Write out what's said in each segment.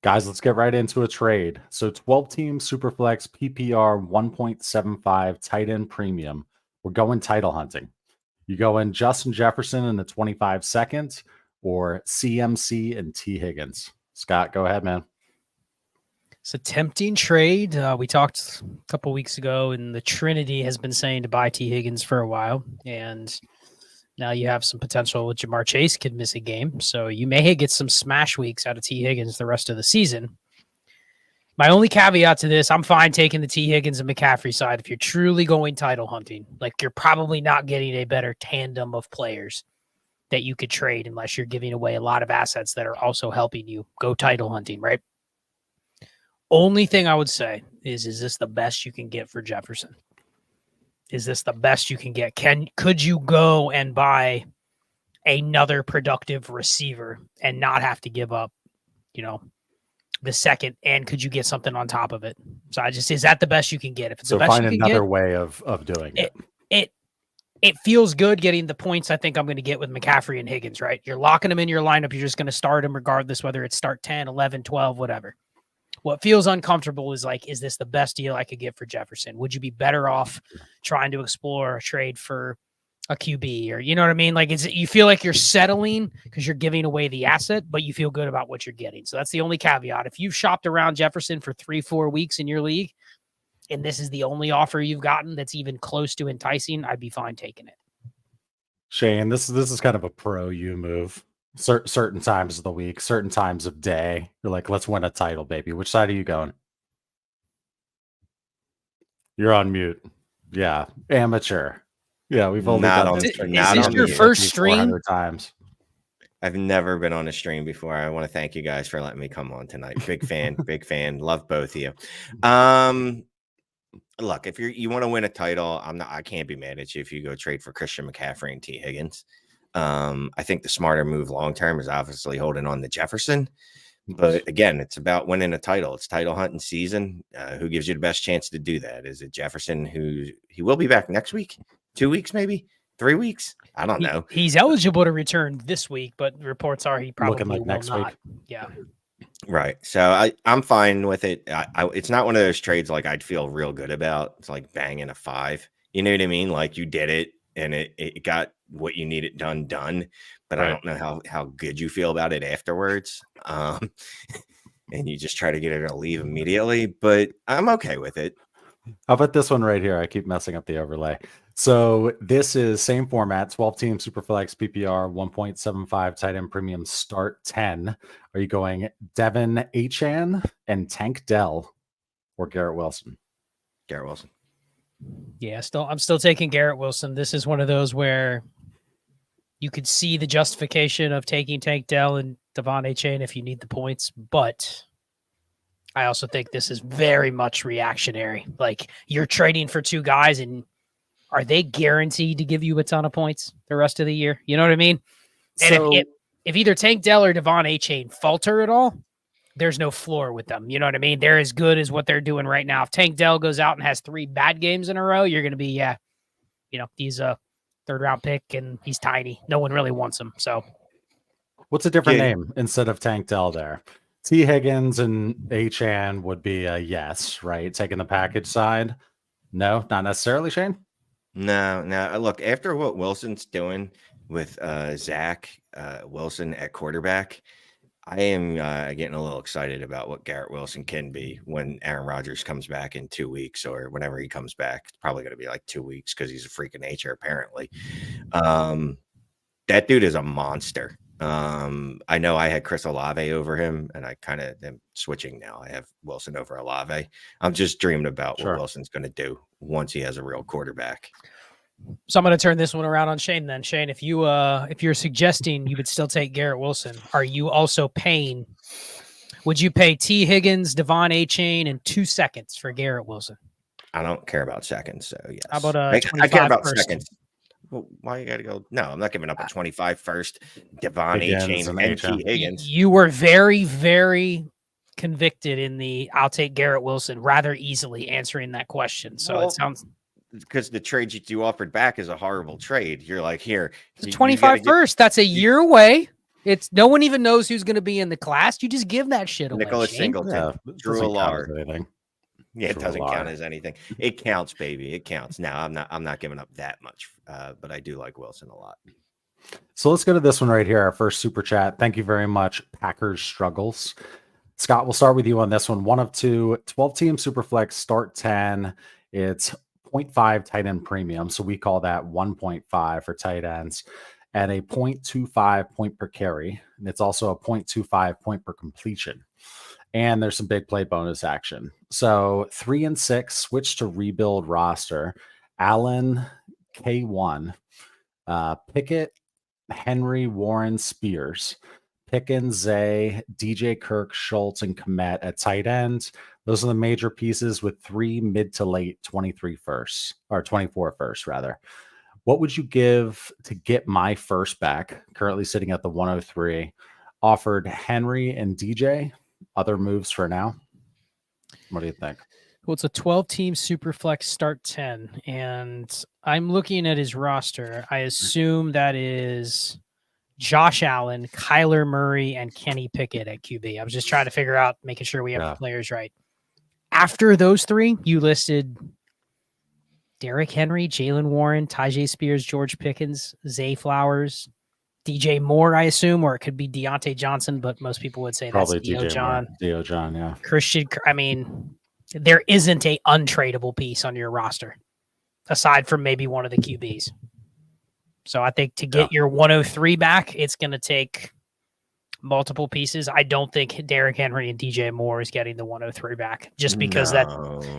Guys, let's get right into a trade. So 12-team Superflex PPR 1.75 tight end premium. We're going title hunting. You go in Justin Jefferson in the 25 seconds or CMC and T. Higgins. Scott, go ahead, man. It's a tempting trade. We talked a couple weeks ago, and the Trinity has been saying to buy T. Higgins for a while. And now you have some potential with Jamar Chase could miss a game. So you may get some smash weeks out of T. Higgins the rest of the season. My only caveat to this, I'm fine taking the T. Higgins and McCaffrey side if you're truly going title hunting. Like, you're probably not getting a better tandem of players that you could trade unless you're giving away a lot of assets that are also helping you go title hunting, right? Only thing I would say is this the best you can get for Jefferson? Is this the best you can get? Could you go and buy another productive receiver and not have to give up, the second, and could you get something on top of it? So is that the best you can get? If it's the best find you can another get, way of doing it. It feels good getting the points I think I'm going to get with McCaffrey and Higgins, right? You're locking them in your lineup. You're just going to start them regardless, whether it's start 10, 11, 12, whatever. What feels uncomfortable is is this the best deal I could get for Jefferson? Would you be better off trying to explore a trade for a QB, or you know what I mean? You feel like you're settling because you're giving away the asset, but you feel good about what you're getting. So that's the only caveat. If you've shopped around Jefferson for 3-4 weeks in your league, and this is the only offer you've gotten that's even close to enticing, I'd be fine taking it. Shane, this is kind of a pro you move. Certain times of the week, certain times of day, you're like, let's win a title, baby. Which side are you going? You're on mute. Yeah, amateur. Yeah, we've only done this. Is this your first stream? Times. I've never been on a stream before. I want to thank you guys for letting me come on tonight. Big fan, big fan. Love both of you. Look, if you want to win a title, I can't be mad at you if you go trade for Christian McCaffrey and T. Higgins. I think the smarter move long term is obviously holding on to Jefferson. But again, it's about winning a title. It's title hunting season. Who gives you the best chance to do that? Is it Jefferson, he will be back next week? 2 weeks, maybe 3 weeks. I don't know. He's eligible to return this week, but reports are he probably looking like next not. week. Yeah. Right. So I'm fine with it. It's not one of those trades I'd feel real good about. It's like banging a 5. You know what I mean? Like, you did it and it got what you needed done. But right. I don't know how good you feel about it afterwards. And you just try to get it to leave immediately, but I'm okay with it. How about this one right here? I keep messing up the overlay. So this is same format, 12-team Superflex PPR 1.75 tight end premium start 10. Are you going Devin Achane and Tank Dell or Garrett Wilson? Garrett Wilson. Yeah, I'm still taking Garrett Wilson. This is one of those where you could see the justification of taking Tank Dell and Devon Achane if you need the points, but I also think this is very much reactionary. Like, you're trading for two guys, and are they guaranteed to give you a ton of points the rest of the year? You know what I mean? So, and if either Tank Dell or Devon Achane falter at all, there's no floor with them. You know what I mean? They're as good as what they're doing right now. If Tank Dell goes out and has 3 bad games in a row, you're going to be, he's a third-round pick, and he's tiny. No one really wants him. So, what's a different name instead of Tank Dell there? T. Higgins and Achane would be a yes, right? Taking the package side. No, not necessarily, Shane? No. Look, after what Wilson's doing with Zach Wilson at quarterback, I am getting a little excited about what Garrett Wilson can be when Aaron Rodgers comes back in 2 weeks, or whenever he comes back. It's probably going to be like 2 weeks because he's a freak of nature, apparently. That dude is a monster. I know I had Chris Olave over him, and I kind of am switching now. I have Wilson over Olave. I'm just dreaming about what Wilson's going to do once he has a real quarterback. So I'm going to turn this one around on Shane then. Shane, if you're suggesting you would still take Garrett Wilson, are you also would you pay T. Higgins, Devon Achane, and 2 seconds for Garrett Wilson? I don't care about seconds, so yes. How about I care about first? Seconds. Well, why you got to go? No, I'm not giving up a 25 first. Devon Achane and T. Higgins. You were very, very convicted in the I'll take Garrett Wilson rather easily answering that question. So it sounds... Because the trade you offered back is a horrible trade. You're like, here. It's 25 first. That's a year away. It's no one even knows who's going to be in the class. You just give that shit away. Nicholas Shane. Singleton, Yeah, Drew Allard. anything. Yeah, it Drew doesn't count Allard. as anything. It counts, baby. It counts. Now I'm not giving up that much, but I do like Wilson a lot. So let's go to this one right here. Our first super chat. Thank you very much. Packers struggles. Scott, we'll start with you on this one. 1 of 2, 12-team Superflex, start 10. It's 0.5 tight end premium. So we call that 1.5 for tight ends and a 0.25 point per carry. And it's also a 0.25 point per completion. And there's some big play bonus action. So 3 and 6, switch to rebuild roster. Allen, K1, Pickett, Henry, Warren, Spears, Pickens, Zay, DJ Kirk, Schultz, and Komet at tight end. Those are the major pieces with 3 mid to late 23 firsts, or 24 firsts, rather. What would you give to get my first back, currently sitting at the 103? Offered Henry and DJ. Other moves for now? What do you think? Well, it's a 12-team Superflex start 10, and I'm looking at his roster. I assume that is Josh Allen, Kyler Murray, and Kenny Pickett at QB. I was just trying to figure out, making sure we have the players right. After those 3, you listed Derrick Henry, Jalen Warren, Tyjae Spears, George Pickens, Zay Flowers, DJ Moore, I assume, or it could be Deontay Johnson, but most people would say Probably that's Dio DJ John. Moore. Dio John, yeah. Christian, I mean, there isn't a untradeable piece on your roster aside from maybe one of the QBs. So I think to get your 103 back, it's going to take multiple pieces. I don't think Derrick Henry and DJ Moore is getting the 103 back just because that,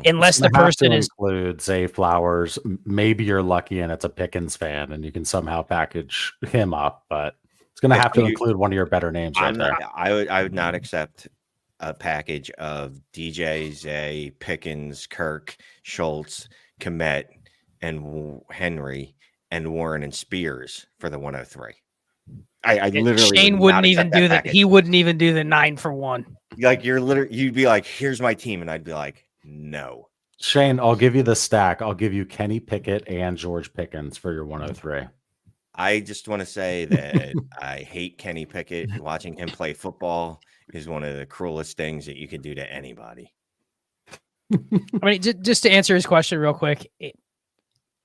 unless the person is include Zay Flowers, maybe you're lucky and it's a Pickens fan and you can somehow package him up, but it's going to have to include one of your better names right there. I would not accept a package of DJ, Zay, Pickens, Kirk, Schultz, Komet, and Henry, and Warren and Spears for the 103. I literally Shane wouldn't even do that. He wouldn't even do the 9 for 1. Like you'd be like, here's my team, and I'd be like, no. Shane, I'll give you the stack. I'll give you Kenny Pickett and George Pickens for your 103. I just want to say that I hate Kenny Pickett. Watching him play football is one of the cruelest things that you could do to anybody. I mean, just to answer his question real quick,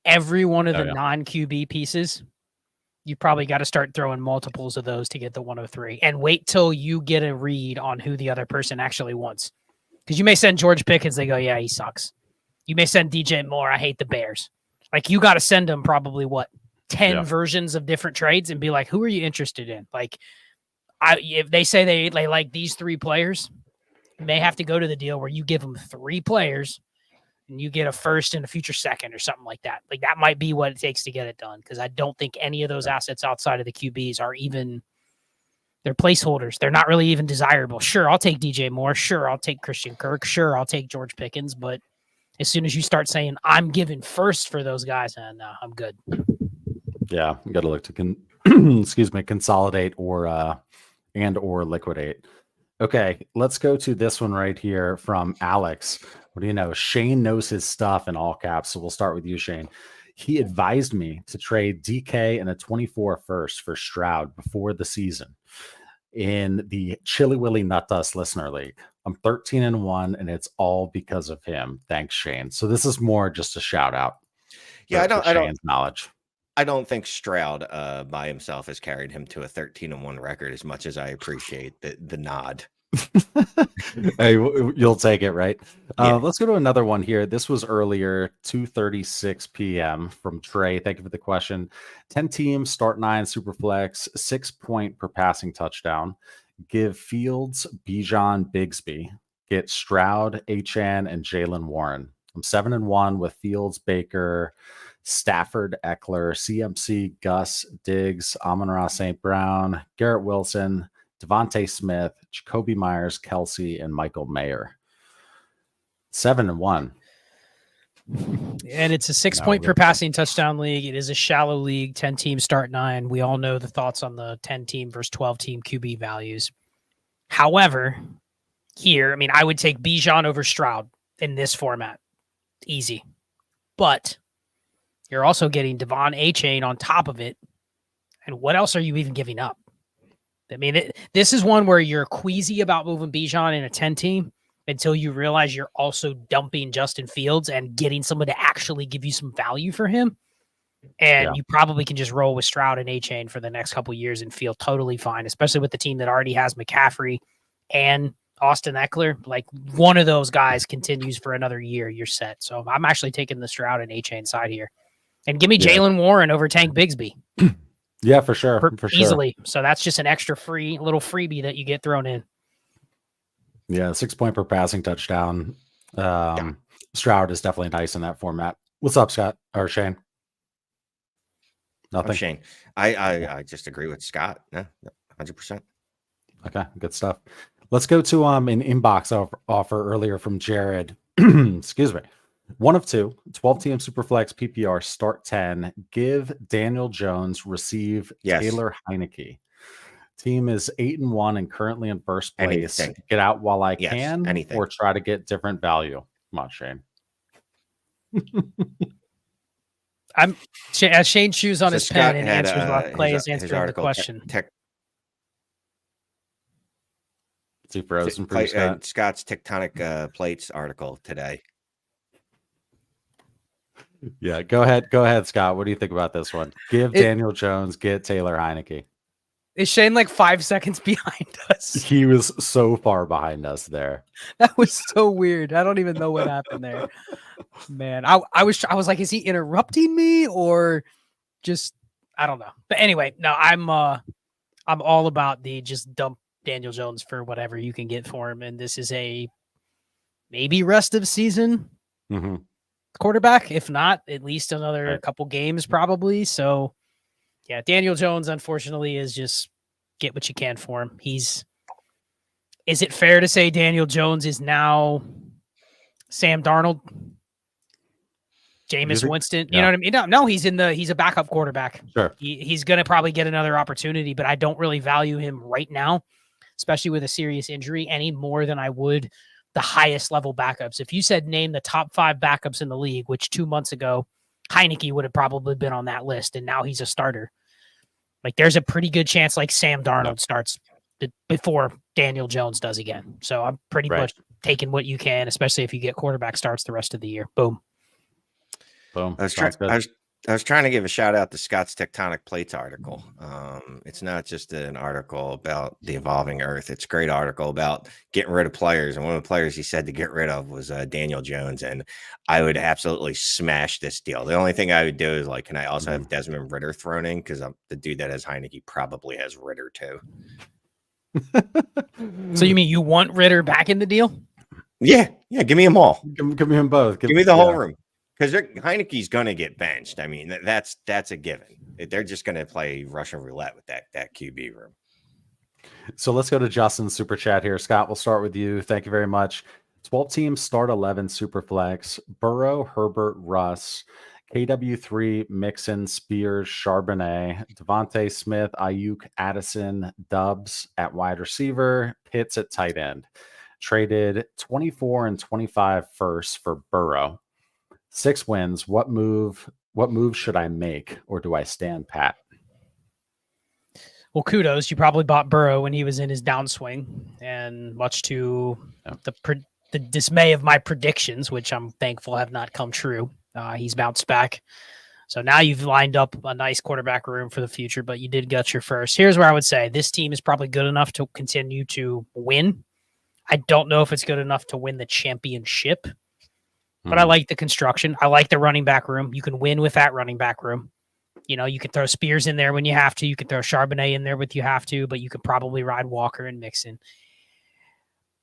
every one of the non-QB pieces, you probably got to start throwing multiples of those to get the 103 and wait till you get a read on who the other person actually wants. Because you may send George Pickens, they go, yeah, he sucks. You may send DJ Moore, I hate the Bears. Like, you got to send them probably, 10 versions of different trades and be like, who are you interested in? Like, if they say they like these 3 players, you may have to go to the deal where you give them 3 players and you get a first and a future second or something like that. Like, that might be what it takes to get it done, because I don't think any of those assets outside of the QBs are even – they're placeholders. They're not really even desirable. Sure, I'll take DJ Moore. Sure, I'll take Christian Kirk. Sure, I'll take George Pickens. But as soon as you start saying, I'm giving first for those guys, no, I'm good. Yeah, you got to look to consolidate or liquidate. Okay, let's go to this one right here from Alex. What do you know? Shane knows his stuff in all caps. So we'll start with you, Shane. He advised me to trade DK and a 24 first for Stroud before the season in the Chili Willy Nut Dust Listener League. I'm 13-1, and it's all because of him. Thanks, Shane. So this is more just a shout out. Yeah, Shane's knowledge. I don't think Stroud by himself has carried him to a 13-1 record as much as I appreciate the nod. Hey, you'll take it, right? Yeah. Let's go to another one here. This was earlier, 2:36 p.m. from Trey. Thank you for the question. 10 teams, start 9 Superflex, 6 point per passing touchdown. Give Fields, Bijan, Bigsby. Get Stroud, HN, and Jalen Warren. I'm 7-1 with Fields, Baker, Stafford, Eckler, CMC, Gus, Diggs, Amon-Ra St. Brown, Garrett Wilson, Devontae Smith, Jacoby Myers, Kelsey, and Michael Mayer. 7-1. And it's a 6 point per passing touchdown league. It is a shallow league. 10 teams start 9. We all know the thoughts on the 10 team versus 12 team QB values. However, here, I mean, I would take Bijan over Stroud in this format. Easy. But you're also getting Devon A-Chain on top of it. And what else are you even giving up? I mean, this is one where you're queasy about moving Bijan in a 10 team until you realize you're also dumping Justin Fields and getting someone to actually give you some value for him. And you probably can just roll with Stroud and A-Chain for the next couple of years and feel totally fine, especially with the team that already has McCaffrey and Austin Eckler. Like one of those guys continues for another year, you're set. So I'm actually taking the Stroud and A-Chain side here. And give me Jalen Warren over Tank Bigsby. Yeah, for sure. For easily. So that's just an extra little freebie that you get thrown in. Yeah, 6 point per passing touchdown. Stroud is definitely nice in that format. What's up, Scott or Shane? Nothing. Shane. I just agree with Scott. No, 100%. Okay, good stuff. Let's go to an inbox offer earlier from Jared. Excuse me. 1 of 2, 12-team Superflex PPR start 10. Give Daniel Jones, receive Taylor Heineke. Team is 8-1 and currently in first place. Anything. Get out while I can, anything. or try to get different value. Come on, Shane. As Shane chews on his pen and answers while Clay is answering the question. Super frozen for Scott's tectonic plates article today. Yeah, go ahead, Scott. What do you think about this one? Give Daniel Jones, get Taylor Heineke. Is Shane like 5 seconds behind us? He was so far behind us there. That was so weird. I don't even know what happened there. Man, I was like, is he interrupting me or just I don't know. But anyway, no, I'm all about the just dump Daniel Jones for whatever you can get for him, and this is a maybe rest of season quarterback, if not at least another couple games probably. So yeah, Daniel Jones unfortunately is just get what you can for him. Is it fair to say Daniel Jones is now Sam Darnold, Jameis Winston? You know what I mean? No, he's a backup quarterback. Sure. He's going to probably get another opportunity, but I don't really value him right now, especially with a serious injury, any more than I would the highest level backups. If you said name the top 5 backups in the league, which 2 months ago, Heineke would have probably been on that list, and now he's a starter. Like there's a pretty good chance like Sam Darnold starts before Daniel Jones does again. So I'm pretty much taking what you can, especially if you get quarterback starts the rest of the year. Boom. I was trying to give a shout out to Scott's Tectonic Plates article. It's not just an article about the evolving earth. It's a great article about getting rid of players. And one of the players he said to get rid of was Daniel Jones. And I would absolutely smash this deal. The only thing I would do is like, can I also have Desmond Ritter thrown in? Because the dude that has Heineke probably has Ritter too. So you mean you want Ritter back in the deal? Yeah. Give me them all. Give me them both. Give me the whole room. Because Heineke's going to get benched. I mean, that's a given. They're just going to play Russian roulette with that QB room. So let's go to Justin's super chat here. Scott, we'll start with you. Thank you very much. 12 teams start 11 super flex. Burrow, Herbert, Russ, KW3, Mixon, Spears, Charbonnet, Devontae Smith, Ayuk, Addison, Dubs at wide receiver, Pitts at tight end. Traded 24 and 25 firsts for Burrow. 6 wins. What move should I make, or do I stand pat? Well, kudos. You probably bought Burrow when he was in his downswing, and much to the dismay of my predictions, which I'm thankful have not come true. He's bounced back. So now you've lined up a nice quarterback room for the future, but you did get your first. Here's where I would say this team is probably good enough to continue to win. I don't know if it's good enough to win the championship. But I like the construction. I like the running back room. You can win with that running back room. You know, you can throw Spears in there when you have to. You can throw Charbonnet in there when you have to, but you could probably ride Walker and Mixon.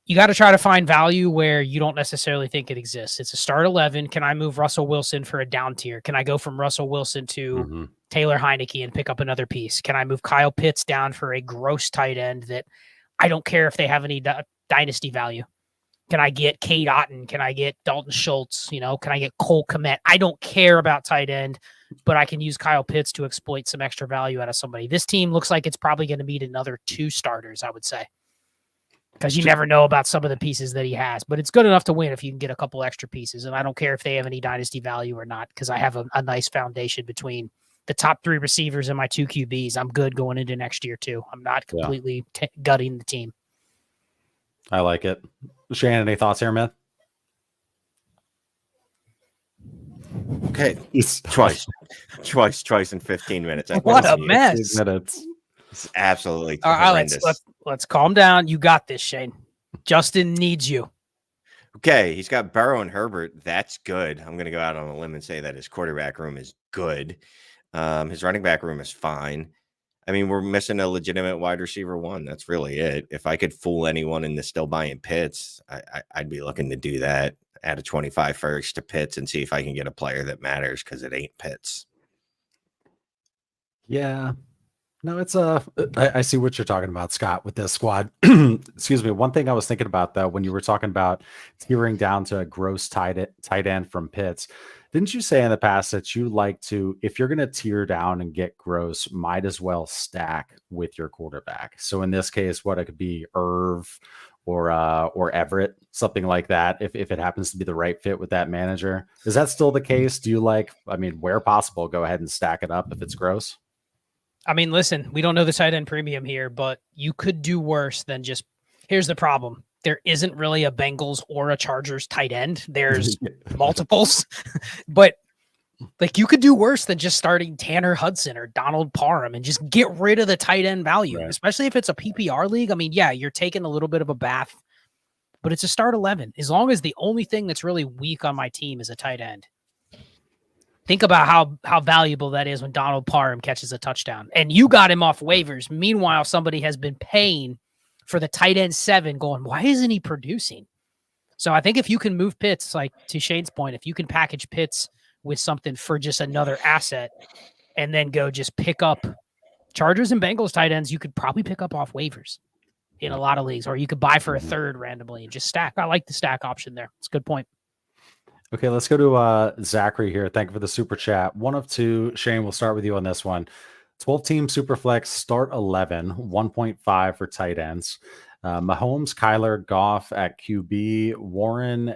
You got to try to find value where you don't necessarily think it exists. It's a start 11. Can I move Russell Wilson for a down tier? Can I go from Russell Wilson to Taylor Heineke and pick up another piece? Can I move Kyle Pitts down for a gross tight end that I don't care if they have any dynasty value? Can I get Cade Otton? Can I get Dalton Schultz? You know, can I get Cole Kmet? I don't care about tight end, but I can use Kyle Pitts to exploit some extra value out of somebody. This team looks like it's probably going to meet another 2 starters, I would say, because you never know about some of the pieces that he has, but it's good enough to win if you can get a couple extra pieces. And I don't care if they have any dynasty value or not, because I have a nice foundation between the top 3 receivers and my 2 QBs, I'm good going into next year too. I'm not completely gutting the team. I like it. Shane, any thoughts here, man? Okay, twice in 15 minutes. What a mess! It's absolutely all right. horrendous. Let's calm down. You got this, Shane. Justin needs you. Okay, he's got Burrow and Herbert. That's good. I'm going to go out on a limb and say that his quarterback room is good. His running back room is fine. I mean, we're missing a legitimate wide receiver 1. That's really it. If I could fool anyone into still buying Pitts, I'd be looking to do that. Add a 25 first to Pitts and see if I can get a player that matters, because it ain't Pitts. Yeah. No, it's I see what you're talking about, Scott, with this squad. Excuse me. One thing I was thinking about, though, when you were talking about tearing down to a gross tight end from Pitts, didn't you say in the past that you like to, if you're going to tear down and get gross, might as well stack with your quarterback? So in this case, what it could be Irv or Everett, something like that, if it happens to be the right fit with that manager. Is that still the case? Do you where possible, go ahead and stack it up if it's gross? I mean, listen, we don't know the tight end premium here, but you could do worse than just. Here's the problem. There isn't really a Bengals or a Chargers tight end. There's multiples, but you could do worse than just starting Tanner Hudson or Donald Parham and just get rid of the tight end value, right? Especially if it's a PPR league. I mean, yeah, you're taking a little bit of a bath, but it's a start 11. As long as the only thing that's really weak on my team is a tight end. Think about how valuable that is when Donald Parham catches a touchdown and you got him off waivers. Meanwhile, somebody has been paying for the tight end 7 going, why isn't he producing? So I think if you can move Pitts, like to Shane's point, if you can package Pitts with something for just another asset and then go just pick up Chargers and Bengals tight ends, you could probably pick up off waivers in a lot of leagues, or you could buy for a third randomly and just stack. I like the stack option there. It's a good point. Okay, let's go to Zachary here. Thank you for the super chat. 1 of 2. Shane, we'll start with you on this one. 12-team Superflex, start 11, 1.5 for tight ends. Mahomes, Kyler, Goff at QB, Warren,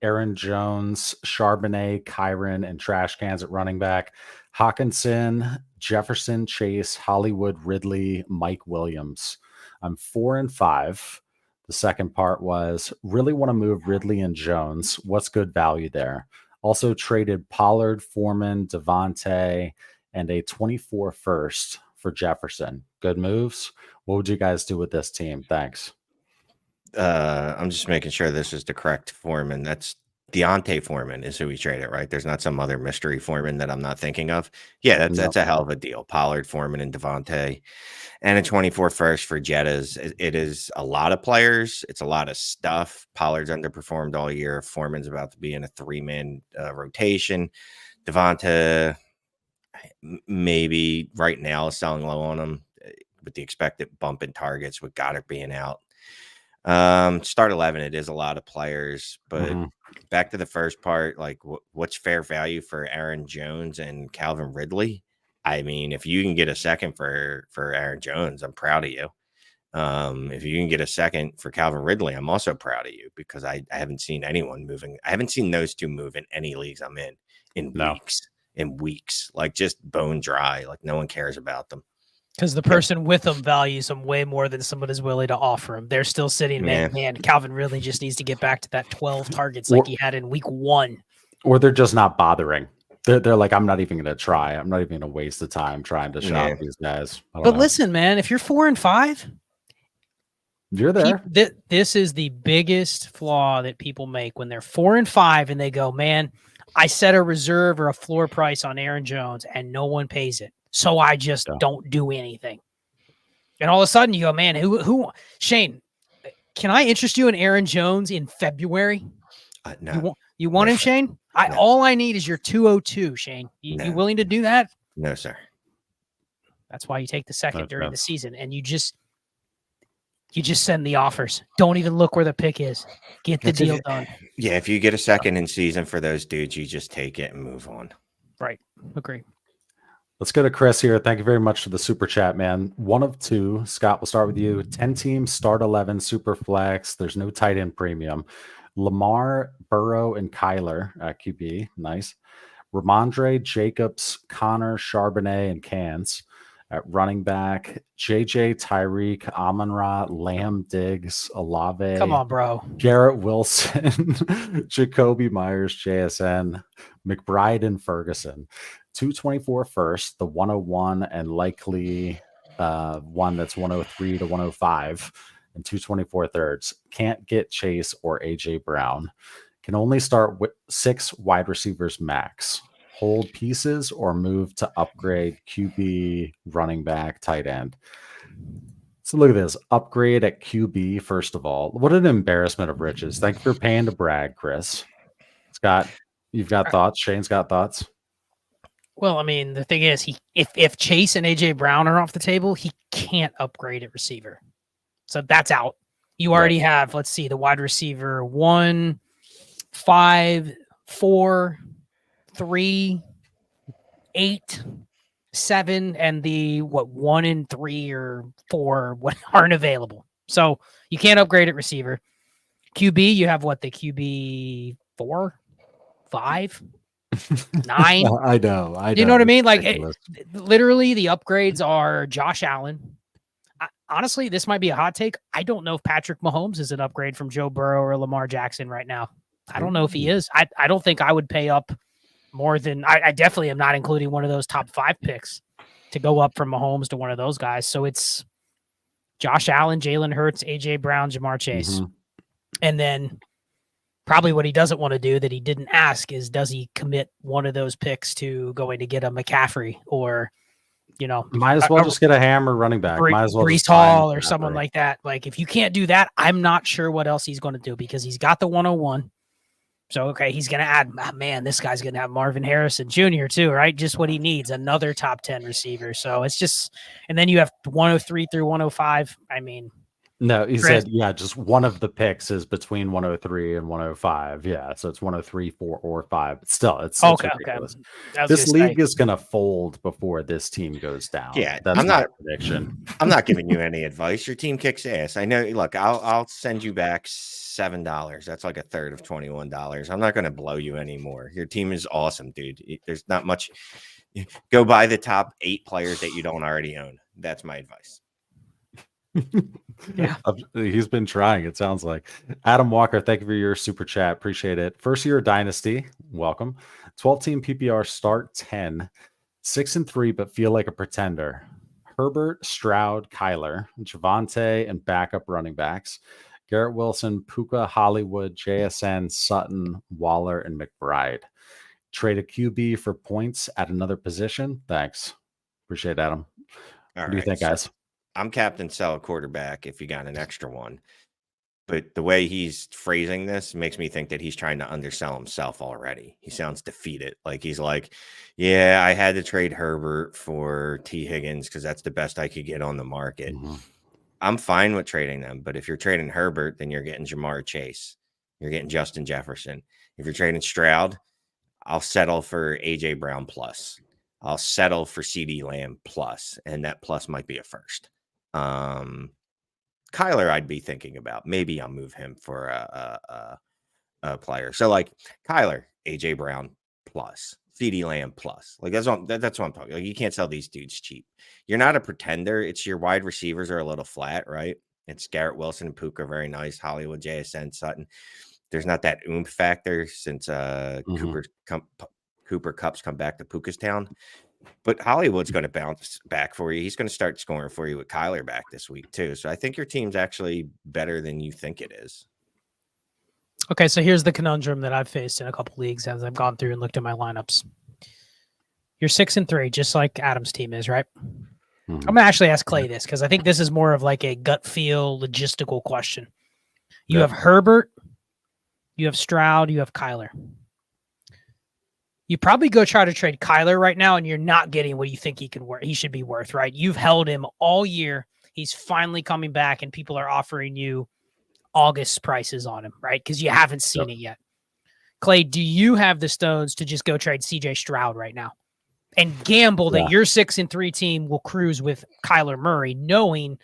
Aaron Jones, Charbonnet, Kyron, and trash cans at running back. Hawkinson, Jefferson, Chase, Hollywood, Ridley, Mike Williams. I'm 4 and 5. The second part was really want to move Ridley and Jones. What's good value there? Also traded Pollard, Foreman, Devontae, and a 24 first for Jefferson. Good moves. What would you guys do with this team? Thanks. I'm just making sure this is the correct Foreman. That's Deontay Foreman is who we traded, right? There's not some other mystery Foreman that I'm not thinking of. Yeah, that's a hell of a deal. Pollard, Foreman, and Devontae, and a 24 first for Jettas. It is a lot of players. It's a lot of stuff. Pollard's underperformed all year. Foreman's about to be in a 3-man rotation. Devontae, maybe right now is selling low on him with the expected bump in targets with Goddard being out. Start 11, it is a lot of players, but back to the first part, like what's fair value for Aaron Jones and Calvin Ridley? I mean, if you can get a second for Aaron Jones, I'm proud of you. If you can get a second for Calvin Ridley, I'm also proud of you, because I haven't seen anyone moving. I haven't seen those two move in any leagues I'm in weeks, like just bone dry. Like no one cares about them. Because the person with them values them way more than someone is willing to offer them. They're still sitting, man, Calvin really just needs to get back to that 12 targets like he had in week 1. Or they're just not bothering. They're like, I'm not even going to try. I'm not even going to waste the time trying to shop these guys. But listen, man, if you're 4 and 5, you're there. This is the biggest flaw that people make when they're 4 and 5 and they go, man, I set a reserve or a floor price on Aaron Jones and no one pays it. So I just don't do anything. And all of a sudden you go, man, who Shane, can I interest you in Aaron Jones in February? No. You want him, Shane? No. All I need is your 202, Shane. You willing to do that? No, sir. That's why you take the second during the season, and you just send the offers. Don't even look where the pick is. Get the deal done. Yeah, if you get a second in season for those dudes, you just take it and move on. Right. Agree. Let's go to Chris here. Thank you very much for the super chat, man. 1 of 2. Scott, we'll start with you. 10 teams, start 11, super flex. There's no tight end premium. Lamar, Burrow, and Kyler at QB. Nice. Ramondre, Jacobs, Connor, Charbonnet, and Cans. At running back, JJ, Tyreek, Amon-Ra, Lamb, Diggs, Olave. Come on, bro. Garrett Wilson, Jacoby Myers, JSN, McBride, and Ferguson. 224 first, the 101, and likely one that's 103 to 105, and 224 thirds. Can't get Chase or AJ Brown. Can only start with 6 wide receivers max. Hold pieces or move to upgrade QB, running back, tight end. So look at this. Upgrade at QB, first of all. What an embarrassment of riches. Thank you for paying to brag, Chris. You've got thoughts. Shane's got thoughts. Well, I mean, the thing is, if Chase and AJ Brown are off the table, he can't upgrade at receiver. So that's out. You already have, let's see, the wide receiver 1, 5, 4, 3, 8, 7, and the 1 and 3 or 4 aren't available. So you can't upgrade at receiver. QB, you have the QB 4, 5, 9. I know. You know what I mean? Like literally, the upgrades are Josh Allen. Honestly, this might be a hot take. I don't know if Patrick Mahomes is an upgrade from Joe Burrow or Lamar Jackson right now. I don't know if he is. I don't think I would pay up more than I definitely am not including one of those top 5 picks to go up from Mahomes to one of those guys. So it's Josh Allen, Jalen Hurts, AJ Brown, Jamar Chase. And then probably what he doesn't want to do that he didn't ask is, does he commit one of those picks to going to get a McCaffrey or, might as well just get a hammer running back. Might as well Breece Hall or someone like that. Like, if you can't do that, I'm not sure what else he's going to do because he's got the 101. So, okay, he's going to add, this guy's going to have Marvin Harrison Jr. too, right? Just what he needs, another top 10 receiver. So it's just, and then you have 103 through 105. I mean, no, he said, just one of the picks is between 103 and 105. Yeah, so it's 103, 4, or 5. But still, it's ridiculous. This league is going to fold before this team goes down. Yeah, that's my prediction. I'm not giving you any advice. Your team kicks ass. I know. Look, I'll send you back $7. That's like a third of $21. I'm not going to blow you anymore. Your team is awesome, dude. There's not much. Go buy the top 8 players that you don't already own. That's my advice. Yeah, he's been trying, it sounds like. Adam Walker, thank you for your super chat. Appreciate it. First year Dynasty, welcome. 12-team PPR start 10, 6-3, but feel like a pretender. Herbert, Stroud, Kyler, Javonte, and backup running backs. Garrett Wilson, Puka, Hollywood, JSN, Sutton, Waller, and McBride. Trade a QB for points at another position. Thanks. Appreciate it, Adam. What do you think, guys? I'm captain sell a quarterback if you got an extra one. But the way he's phrasing this makes me think that he's trying to undersell himself already. He sounds defeated. Like he's like, yeah, I had to trade Herbert for T. Higgins because that's the best I could get on the market. I'm fine with trading them. But if you're trading Herbert, then you're getting Jamar Chase. You're getting Justin Jefferson. If you're trading Stroud, I'll settle for AJ Brown plus. I'll settle for CD Lamb plus. And that plus might be a first. Kyler, I'd be thinking about. Maybe I'll move him for a player. So like Kyler, AJ Brown plus, CD Lamb plus. Like that's what I'm talking. Like you can't sell these dudes cheap. You're not a pretender. It's your wide receivers are a little flat, right? It's Garrett Wilson and Puka, very nice. Hollywood, JSN, Sutton. There's not that oomph factor since Cooper Kupp's come back to Puka's town. But Hollywood's going to bounce back for you. He's going to start scoring for you with Kyler back this week, too. So I think your team's actually better than you think it is. Okay, so here's the conundrum that I've faced in a couple leagues as I've gone through and looked at my lineups. You're 6-3, just like Adam's team is, right? I'm going to actually ask Clay this because I think this is more of like a gut feel logistical question. You have Herbert, you have Stroud, you have Kyler. You probably go try to trade Kyler right now, and you're not getting what you think he should be worth, right? You've held him all year. He's finally coming back, and people are offering you August prices on him, right? Because you haven't seen it yet. Clay, do you have the stones to just go trade CJ Stroud right now and gamble that your 6-3 team will cruise with Kyler Murray, knowing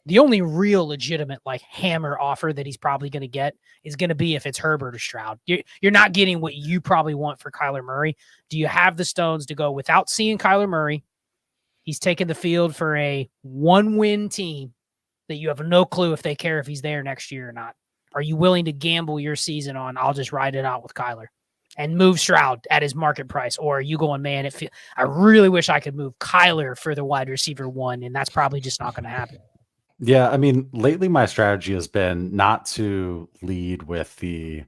The only real legitimate like hammer offer that he's probably going to get is going to be if it's Herbert or Stroud. You're not getting what you probably want for Kyler Murray. Do you have the stones to go without seeing Kyler Murray? He's taking the field for a 1-win team that you have no clue if they care if he's there next year or not. Are you willing to gamble your season on, I'll just ride it out with Kyler and move Stroud at his market price? Or are you going, man, I really wish I could move Kyler for the wide receiver 1, and that's probably just not going to happen. Yeah, I mean, lately my strategy has been not to lead with the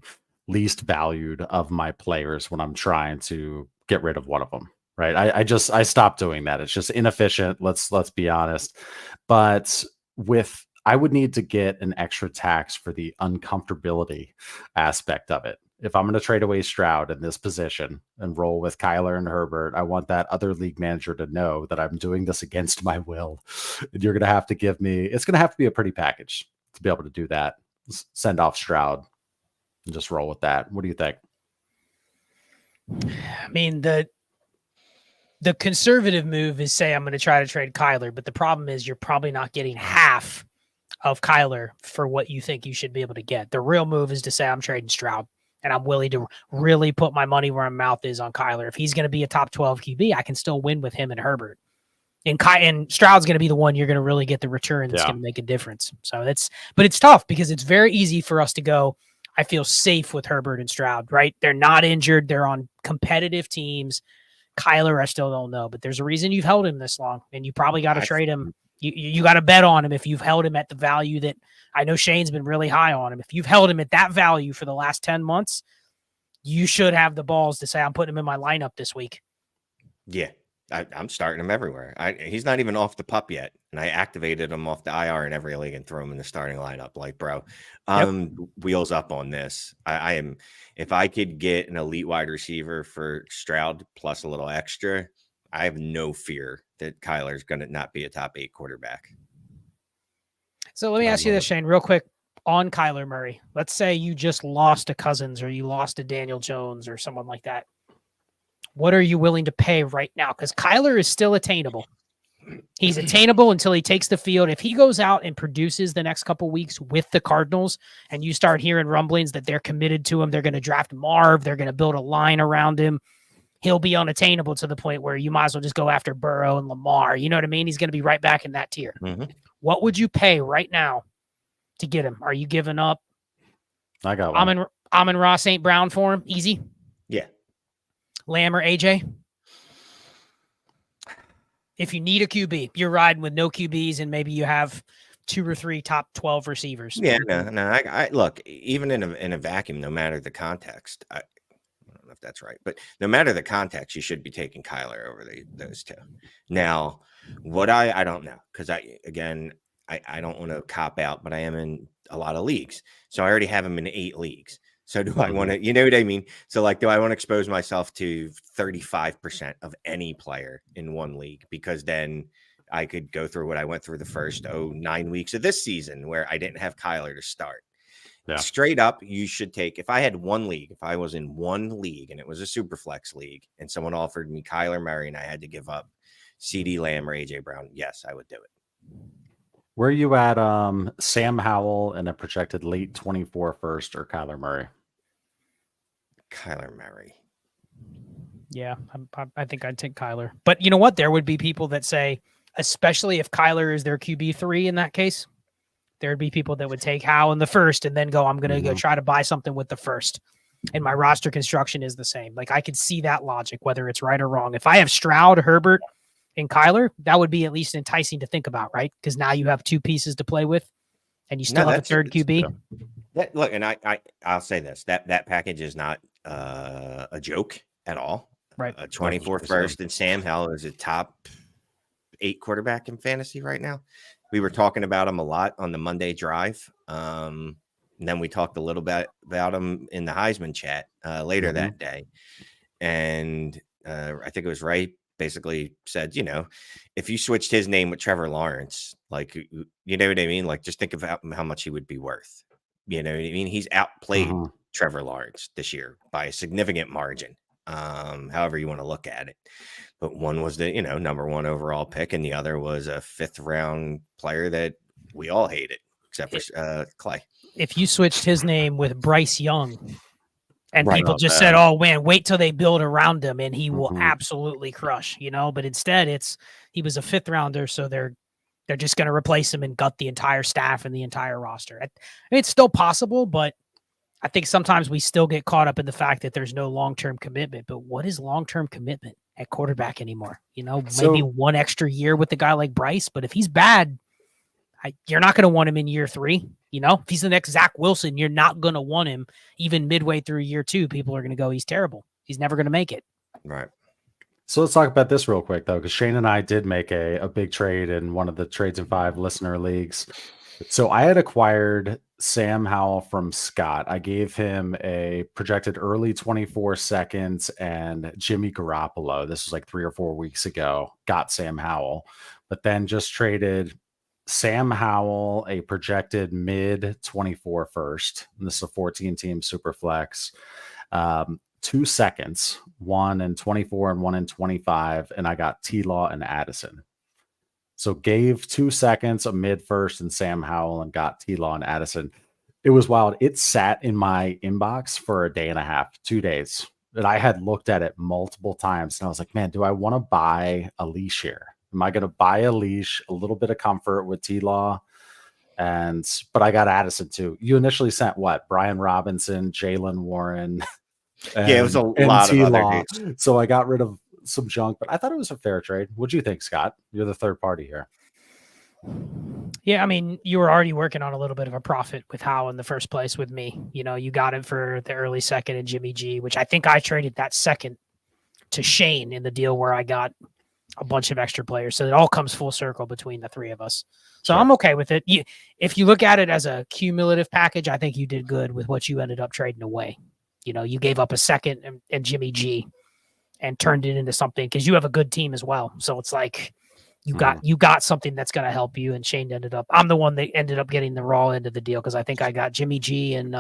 least valued of my players when I'm trying to get rid of one of them. Right. I stopped doing that. It's just inefficient. Let's be honest. But I would need to get an extra tax for the uncomfortability aspect of it. If I'm going to trade away Stroud in this position and roll with Kyler and Herbert, I want that other league manager to know that I'm doing this against my will. And you're going to have to give me, it's going to have to be a pretty package to be able to do that. Send off Stroud and just roll with that. What do you think? I mean, the conservative move is say I'm going to try to trade Kyler, but the problem is you're probably not getting half of Kyler for what you think you should be able to get. The real move is to say I'm trading Stroud, and I'm willing to really put my money where my mouth is on Kyler. If he's going to be a top 12 QB, I can still win with him and Herbert. And Stroud's going to be the one you're going to really get the return that's going to make a difference. So but it's tough because it's very easy for us to go, I feel safe with Herbert and Stroud, right? They're not injured. They're on competitive teams. Kyler, I still don't know, but there's a reason you've held him this long, and you probably got to trade him. You got to bet on him if you've held him at the value that I know Shane's been really high on him. If you've held him at that value for the last 10 months, you should have the balls to say, I'm putting him in my lineup this week. Yeah, I'm starting him everywhere. He's not even off the pup yet, and I activated him off the IR in every league and threw him in the starting lineup. Like, bro, wheels up on this. I am. If I could get an elite wide receiver for Stroud plus a little extra, I have no fear that Kyler's going to not be a top 8 quarterback. So let me ask you this, Shane, real quick on Kyler Murray. Let's say you just lost to Cousins or you lost to Daniel Jones or someone like that. What are you willing to pay right now? Because Kyler is still attainable. He's attainable until he takes the field. If he goes out and produces the next couple weeks with the Cardinals and you start hearing rumblings that they're committed to him, they're going to draft Marv, they're going to build a line around him, he'll be unattainable to the point where you might as well just go after Burrow and Lamar. You know what I mean? He's going to be right back in that tier. Mm-hmm. What would you pay right now to get him? Are you giving up? I got one. Amon-Ra St. Brown for him? Easy? Yeah. Lamb or AJ? If you need a QB, you're riding with no QBs and maybe you have 2 or 3 top 12 receivers. Yeah, no. I look, even in a vacuum, no matter the context, I don't know if that's right, but no matter the context, you should be taking Kyler over those two. Now, what I don't know, because I don't want to cop out, but I am in a lot of leagues. So I already have him in 8 leagues. So do I want to, you know what I mean? So like, do I want to expose myself to 35% of any player in one league? Because then I could go through what I went through the first 9 weeks of this season where I didn't have Kyler to start. Yeah. Straight up, you should take, if I had one league, if I was in one league and it was a super flex league and someone offered me Kyler Murray and I had to give up CD Lamb or AJ Brown, yes, I would do it. Where are you at Sam Howell and a projected late 24 first or Kyler Murray? Kyler Murray. Yeah, I think I'd take Kyler. But you know what? There would be people that say, especially if Kyler is their QB3 in that case, there would be people that would take Howell in the first and then go, I'm going to go try to buy something with the first. And my roster construction is the same. Like I could see that logic, whether it's right or wrong. If I have Stroud, Herbert, and Kyler, that would be at least enticing to think about, right? Because now you have 2 pieces to play with and you still have a third QB. Look, and I'll say this, that package is not a joke at all. Right. 24 first and Sam Howell is a top 8 quarterback in fantasy right now. We were talking about him a lot on the Monday drive. And then we talked a little bit about him in the Heisman chat later that day. And I think it was Ray basically said, if you switched his name with Trevor Lawrence, like, you know what I mean? Like, just think about how much he would be worth. You know what I mean? He's outplayed Trevor Lawrence this year by a significant margin. However you want to look at it. But one was the, number 1 overall pick, and the other was a 5th round player that we all hate it except for Clay. If you switched his name with Bryce Young, and Right. people just said, "Oh man, wait till they build around him, and he will absolutely crush," But instead, he was a 5th rounder, so they're just going to replace him and gut the entire staff and the entire roster. It's still possible, but I think sometimes we still get caught up in the fact that there's no long-term commitment. But what is long-term commitment at quarterback anymore? Maybe one extra year with a guy like Bryce, but if he's bad, you're not going to want him in year 3. If he's the next Zach Wilson, you're not going to want him even midway through year 2. People are going to go, he's terrible. He's never going to make it. Right. So let's talk about this real quick, though, because Shane and I did make a big trade in one of the Trades in 5 listener leagues. So I had acquired Sam Howell from Scott. I gave him a projected early 24 seconds and Jimmy Garoppolo. This was like 3 or 4 weeks ago. Got Sam Howell, but then just traded Sam Howell, a projected mid 24 first. And this is a 14-team super flex. 2 seconds, 1 in 24 and 1 in 25, and I got T-Law and Addison. So gave 2 seconds, a mid first, and Sam Howell, and got T-Law and Addison. It was wild. It sat in my inbox for a day and a half, 2 days. And I had looked at it multiple times, and I was like, man, do I want to buy a leash here? Am I going to buy a leash, a little bit of comfort with T-Law? But I got Addison too. You initially sent what? Brian Robinson, Jalen Warren. It was a lot of other dudes. So I got rid of some junk, but I thought it was a fair trade. What'd you think, Scott? You're the third party here. Yeah, I mean, you were already working on a little bit of a profit with Howe in the first place with me. You got him for the early second and Jimmy G, which I think I traded that second to Shane in the deal where I got a bunch of extra players. So it all comes full circle between the 3 of us. So sure. I'm okay with it. If you look at it as a cumulative package, I think you did good with what you ended up trading away. You gave up a second and Jimmy G and turned it into something because you have a good team as well. So it's like you got something that's going to help you. And Shane I'm the one that ended up getting the raw end of the deal because I think I got Jimmy G and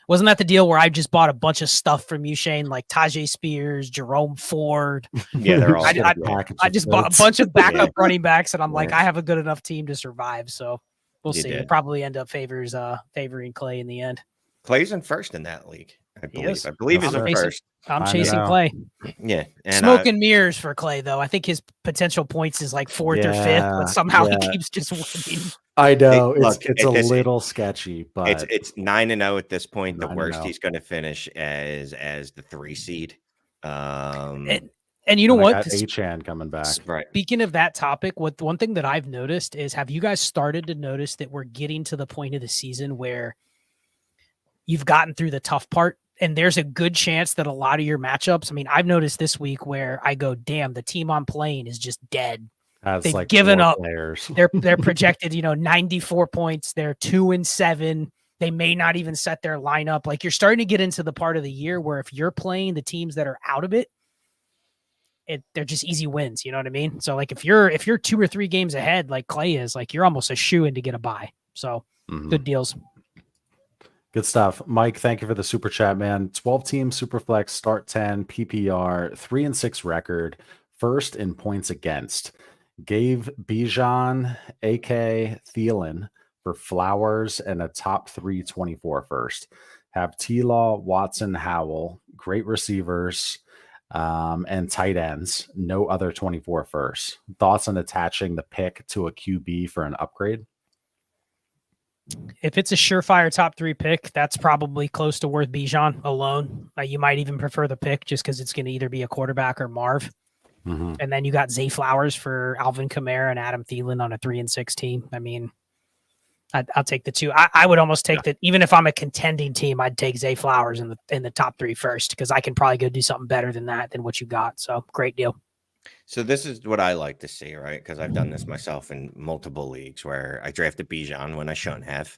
wasn't that the deal where I just bought a bunch of stuff from you, Shane, like Tajay Spears, Jerome Ford? Yeah, they're all. I just bought a bunch of backup running backs, and I'm like, I have a good enough team to survive. So we'll see. We'll probably end up favoring Clay in the end. Clay's in first in that league, I believe. I believe he's in first. I'm chasing Clay. Yeah. And smoke and mirrors for Clay, though. I think his potential points is like 4th or 5th, but somehow he keeps just winning. I know. It's a little sketchy, but it's 9-0 at this point. The worst he's going to finish as the 3 seed. And you know what? H-Chan coming back. Right. Speaking of that topic, one thing that I've noticed is, have you guys started to notice that we're getting to the point of the season where you've gotten through the tough part, and there's a good chance that a lot of your matchups, I mean, I've noticed this week where I go, damn, the team I'm playing is just dead. They've like given up. Players. They're projected, 94 points. They're 2-7. They may not even set their lineup. Like, you're starting to get into the part of the year where if you're playing the teams that are out of it, they're just easy wins. You know what I mean? So like if you're 2 or 3 games ahead, like Clay is, like you're almost a shoo-in to get a bye. So good deals. Good stuff. Mike, thank you for the super chat, man. 12-team Superflex, start 10, PPR, 3-6 record, first in points against. Gave Bijan, AK, Thielen for Flowers and a top 324 first. Have T-Law, Watson, Howell, great receivers, and tight ends. No other 24 first. Thoughts on attaching the pick to a QB for an upgrade? If it's a surefire top 3 pick, that's probably close to worth Bijan alone. You might even prefer the pick just because it's going to either be a quarterback or Marv. And then you got Zay Flowers for Alvin Kamara and Adam Thielen on a 3-6 team. I mean, I'll take the 2. I would almost take that. Even if I'm a contending team, I'd take Zay Flowers in the top 3 first because I can probably go do something better than that than what you got. So great deal. So this is what I like to see, right? Because I've done this myself in multiple leagues where I drafted Bijan when I shouldn't have,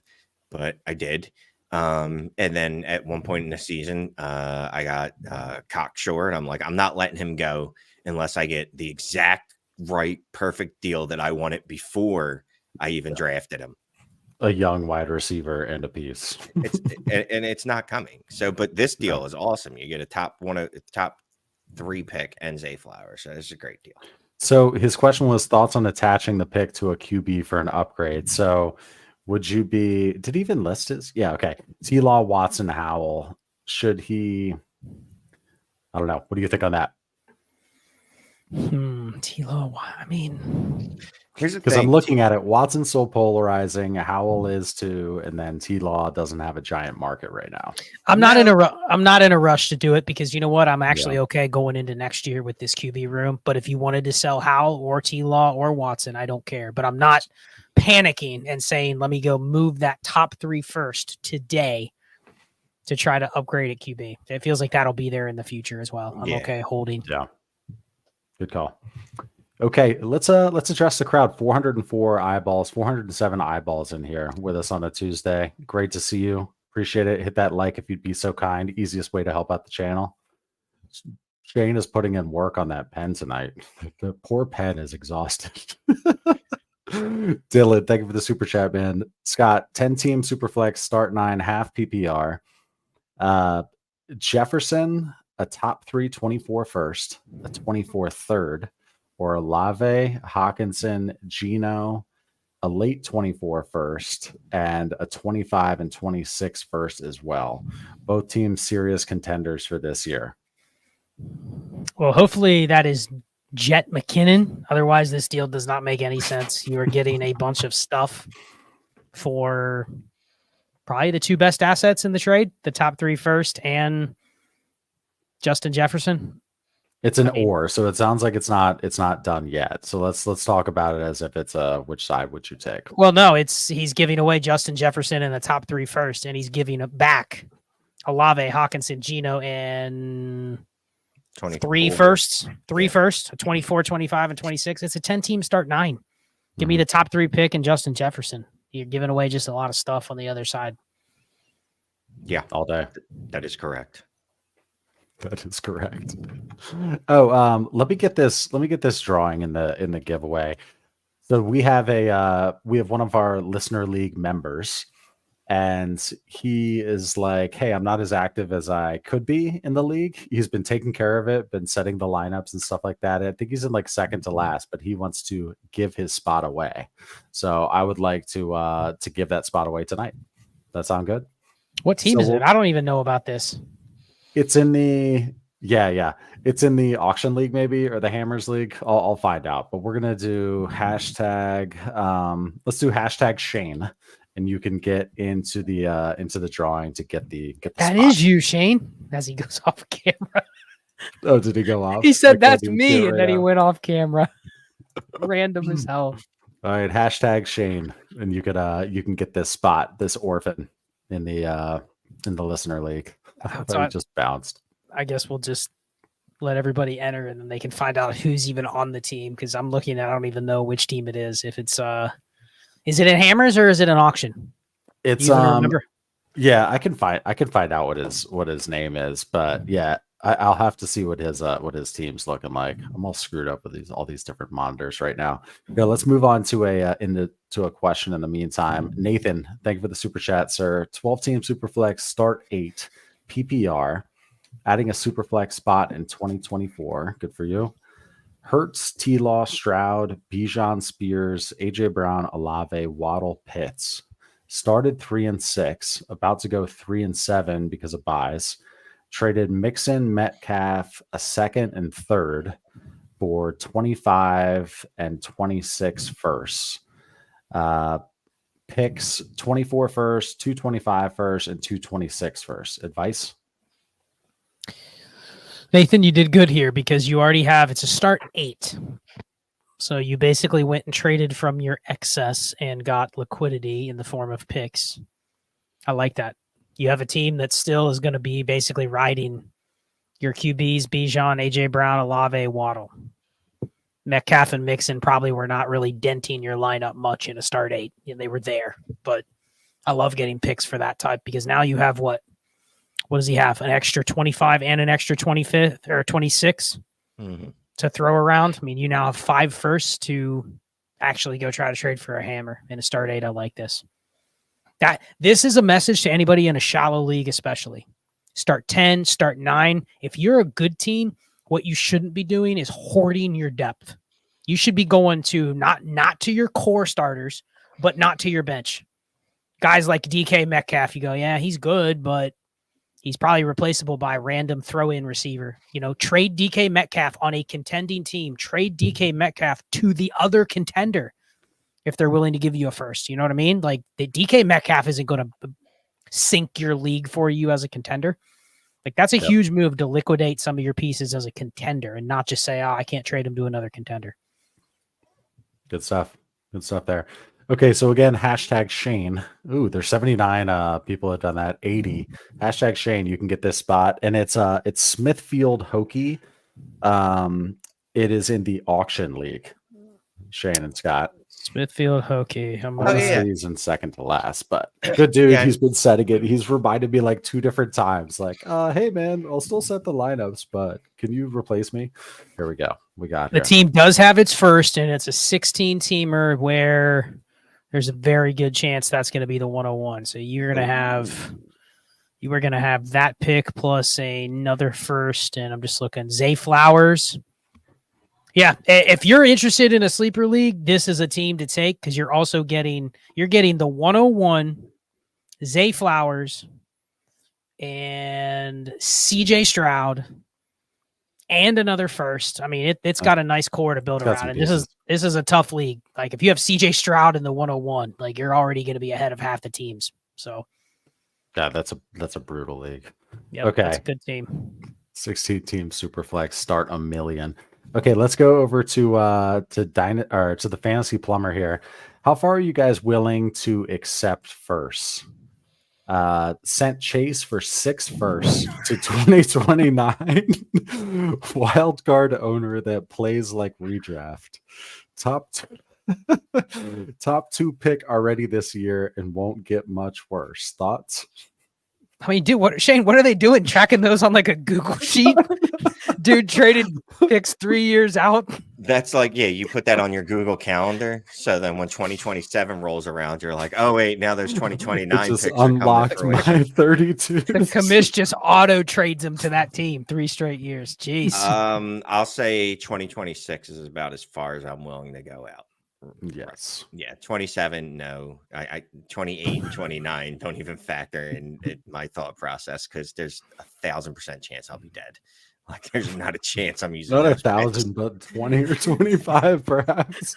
but I did. And then at one point in the season, I got cocksure, and I'm like, I'm not letting him go unless I get the exact right, perfect deal that I wanted before I even drafted him. A young wide receiver and a piece. It's not coming. So, but this deal is awesome. You get a top 3 pick and Zay Flowers. So it's a great deal. So his question was thoughts on attaching the pick to a QB for an upgrade. So would you be, did he even list his? Yeah, okay. T-Law, Watson, Howell. Should he, I don't know. What do you think on that? T-Law, I mean, Here's the Because thing. I'm looking at it. Watson's so polarizing. Howell is too, and then T-Law doesn't have a giant market right now. I'm not in a rush to do it because you know what? I'm actually okay going into next year with this QB room. But if you wanted to sell Howell or T-Law or Watson, I don't care. But I'm not panicking and saying, let me go move that top 3 first today to try to upgrade at QB. It feels like that'll be there in the future as well. I'm okay holding. Yeah. Good call. Okay, let's address the crowd. 404 eyeballs, 407 eyeballs in here with us on a Tuesday. Great to see you. Appreciate it. Hit that like if you'd be so kind. Easiest way to help out the channel. Shane is putting in work on that pen tonight. The poor pen is exhausted. Dylan, thank you for the super chat, man. Scott, 10-team Superflex, start 9, half PPR. Jefferson, a top 3 24 first, a 24 third, or Olave, Hawkinson, Geno, a late 24 first, and a 25 and 26 first as well. Both teams serious contenders for this year. Well, hopefully that is Jet McKinnon. Otherwise, this deal does not make any sense. You are getting a bunch of stuff for probably the 2 best assets in the trade, the top 3 first and Justin Jefferson. It's an or, so it sounds like it's not done yet. So let's talk about it as if it's which side would you take? Well, no, he's giving away Justin Jefferson in the top 3 first, and he's giving it back Olave, Hawkinson, Geno, and 3 firsts, a 24, 25, and 26. It's a 10-team start 9. Give me the top 3 pick and Justin Jefferson. You're giving away just a lot of stuff on the other side. Yeah, all day. That is correct. That is correct. Oh, let me get this drawing in the giveaway. So we have one of our listener league members, and he is like, hey, I'm not as active as I could be in the league. He's been taking care of it, been setting the lineups and stuff like that. I think he's in like second to last, but he wants to give his spot away. So I would like to give that spot away tonight. That sound good? What team is it? I don't even know about this. It's in the it's in the auction league maybe, or the Hammers league. I'll find out. But we're gonna do hashtag. Let's do hashtag Shane, and you can get into the drawing to get the. That spot. Is you, Shane. As he goes off camera. Oh, did he go off? He said that's me, and then he went off camera. Random as hell. All right, hashtag Shane, and you can get this spot, this orphan in the listener league. So I just bounced. I guess we'll just let everybody enter and then they can find out who's even on the team, because I'm looking at, I don't even know which team it is. If it's is it in Hammers or is it an auction? It's yeah, I can find out what his name is, but yeah, I'll have to see what his team's looking like. I'm all screwed up with all these different monitors right now. Yeah, let's move on to a question in the meantime. Nathan, thank you for the super chat, sir. 12-team Superflex, start 8 PPR, adding a Superflex spot in 2024. Good for you. Hurts, T-Law, Stroud, Bijan, Spears, AJ Brown, Olave, Waddle, Pitts. Started 3-6, about to go 3-7 because of buys. Traded Mixon, Metcalf, a second and third for 25 and 26 firsts. Picks 24 first, 225 first, and 226 first. Advice? Nathan, you did good here because you already have, it's a start 8. So you basically went and traded from your excess and got liquidity in the form of picks. I like that. You have a team that still is going to be basically riding your QBs, Bijan, AJ Brown, Olave, Waddle. Metcalf and Mixon probably were not really denting your lineup much in a start 8. And they were there, but I love getting picks for that type because now you have what does he have? An extra 25 and an extra 25th or 26 to throw around. I mean, you now have 5 firsts to actually go try to trade for a hammer in a start 8. I like this. This is a message to anybody in a shallow league, especially. Start 10, start 9. If you're a good team, what you shouldn't be doing is hoarding your depth. You should be going to not to your core starters, but not to your bench. Guys like DK Metcalf, you go, yeah, he's good, but he's probably replaceable by a random throw-in receiver. Trade DK Metcalf on a contending team. Trade DK Metcalf to the other contender if they're willing to give you a first. You know what I mean? Like, the DK Metcalf isn't going to sink your league for you as a contender. Like, that's a huge move to liquidate some of your pieces as a contender and not just say, I can't trade him to another contender. Good stuff. Good stuff there. Okay, so again, hashtag Shane. Ooh, there's 79 people have done that. 80. Hashtag Shane. You can get this spot, and it's Smithfield Hokie. It is in the auction league. Shane and Scott. Smithfield Hokie. Honestly, he's in second to last, but good dude. Yeah. He's been setting it. He's reminded me like 2 different times. Like, hey man, I'll still set the lineups, but can you replace me? Here we go. We got the team does have its first, and it's a 16-teamer where there's a very good chance that's going to be the 101. So you are going to have that pick plus another first, and I'm just looking. Zay Flowers. Yeah, if you're interested in a sleeper league, this is a team to take because you're getting the 101, Zay Flowers, and CJ Stroud, and another first. I mean, it's got a nice core to build around. And this is a tough league. Like, if you have CJ Stroud in the 101, like, you're already going to be ahead of half the teams. So, yeah, that's a brutal league. Yeah, okay, that's a good team. 16-team Superflex, start $1 million. Okay, let's go over to the fantasy plumber here. How far are you guys willing to accept first? Sent Chase for 6 firsts to 2029. Wild card owner that plays like redraft. Top 2 pick already this year and won't get much worse. Thoughts? I mean, dude, Shane, what are they doing? Tracking those on like a Google sheet? Dude traded picks 3 years out. That's like, yeah, you put that on your Google Calendar. So then when 2027 rolls around, you're like, oh, wait, now there's 2029 just picks. Unlocked my 32. The commish just auto trades him to that team 3 straight years. Jeez. I'll say 2026 is about as far as I'm willing to go out. Yes. Yeah. 27. No, I 28 and 29 don't even factor in my thought process because there's 1,000% chance I'll be dead. Like, there's not a chance I'm using not 1,000, but 20 or 25, perhaps.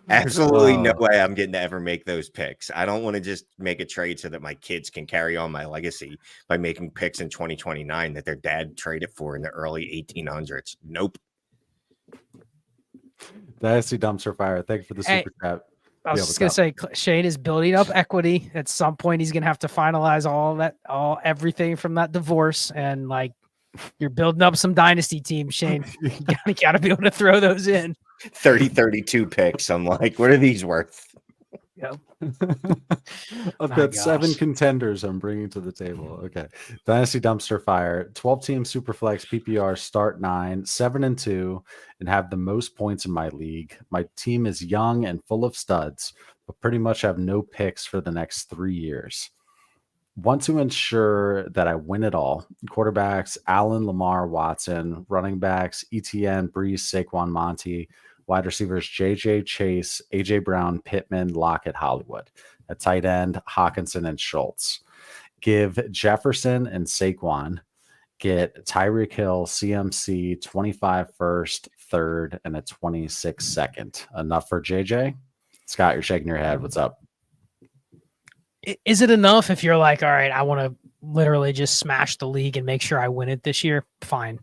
Absolutely no way I'm getting to ever make those picks. I don't want to just make a trade so that my kids can carry on my legacy by making picks in 2029 that their dad traded for in the early 1800s. Nope. Dynasty Dumpster Fire. Thank you for the super chat. I was just going to say, Shane is building up equity. At some point, he's going to have to finalize everything from that divorce. And like, you're building up some dynasty teams, Shane. You got to be able to throw those in. 32 picks. I'm like, what are these worth? Yep. I've got 7 contenders I'm bringing to the table. Okay. Dynasty Dumpster Fire, 12-team Superflex PPR, start 9, 7-2, and have the most points in my league. My team is young and full of studs, but pretty much have no picks for the next 3 years. Want to ensure that I win it all. Quarterbacks, Allen, Lamar, Watson. Running backs, ETN, Brees, Saquon, Monty. Wide receivers, JJ, Chase, AJ Brown, Pittman, Lockett, Hollywood. At tight end, Hawkinson and Schultz. Give Jefferson and Saquon. Get Tyreek Hill, CMC, 25 first, third, and a 26 second. Enough for JJ? Scott, you're shaking your head. What's up? Is it enough if you're like, all right, I want to literally just smash the league and make sure I win it this year? Fine.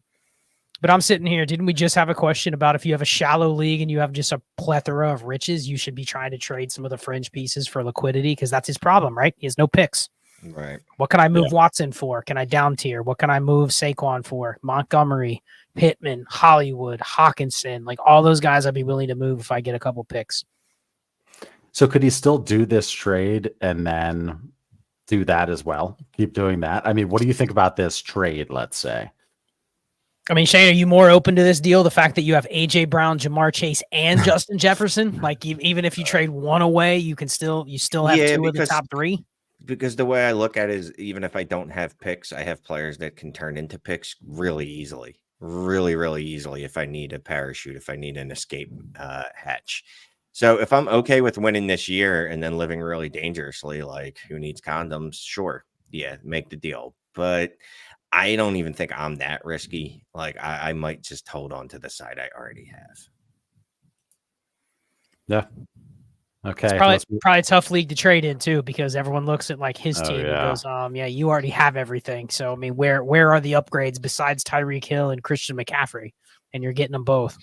But I'm sitting here. Didn't we just have a question about if you have a shallow league and you have just a plethora of riches, you should be trying to trade some of the fringe pieces for liquidity? Because that's his problem, right? He has no picks. Right. What can I move Watson for? Can I down tier? What can I move Saquon for? Montgomery, Pittman, Hollywood, Hawkinson, like all those guys I'd be willing to move if I get a couple picks. So could he still do this trade and then do that as well? Keep doing that? I mean, what do you think about this trade, let's say? I mean, Shane, are you more open to this deal? The fact that you have AJ Brown, Jamar Chase, and Justin Jefferson, like even if you trade one away, you still have 2 of the top 3. Because the way I look at it is, even if I don't have picks, I have players that can turn into picks really easily. really, really easily if I need a parachute, if I need an escape hatch. So if I'm okay with winning this year and then living really dangerously, like who needs condoms? Sure. Yeah, make the deal. But I don't even think I'm that risky. Like I might just hold on to the side I already have. Yeah. It's Okay. probably a tough league to trade in too, because everyone looks at like his Oh, team and yeah. goes, yeah, you already have everything. So I mean, where are the upgrades besides Tyreek Hill and Christian McCaffrey? And you're getting them both.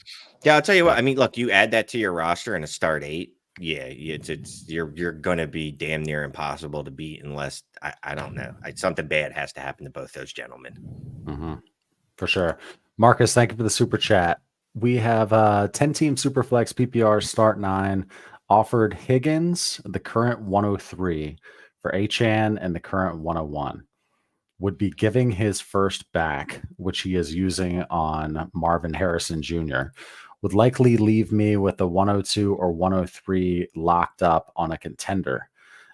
Yeah, I'll tell you what. I mean, look, you add that to your roster and a start 8. Yeah, you're gonna be damn near impossible to beat unless I don't know. Something bad has to happen to both those gentlemen. Mm-hmm. For sure. Marcus, thank you for the super chat. We have 10-team Superflex PPR start 9 offered Higgins, the current 103 for Achan and the current 101. Would be giving his first back, which he is using on Marvin Harrison Jr. Would likely leave me with a 102 or 103 locked up on a contender.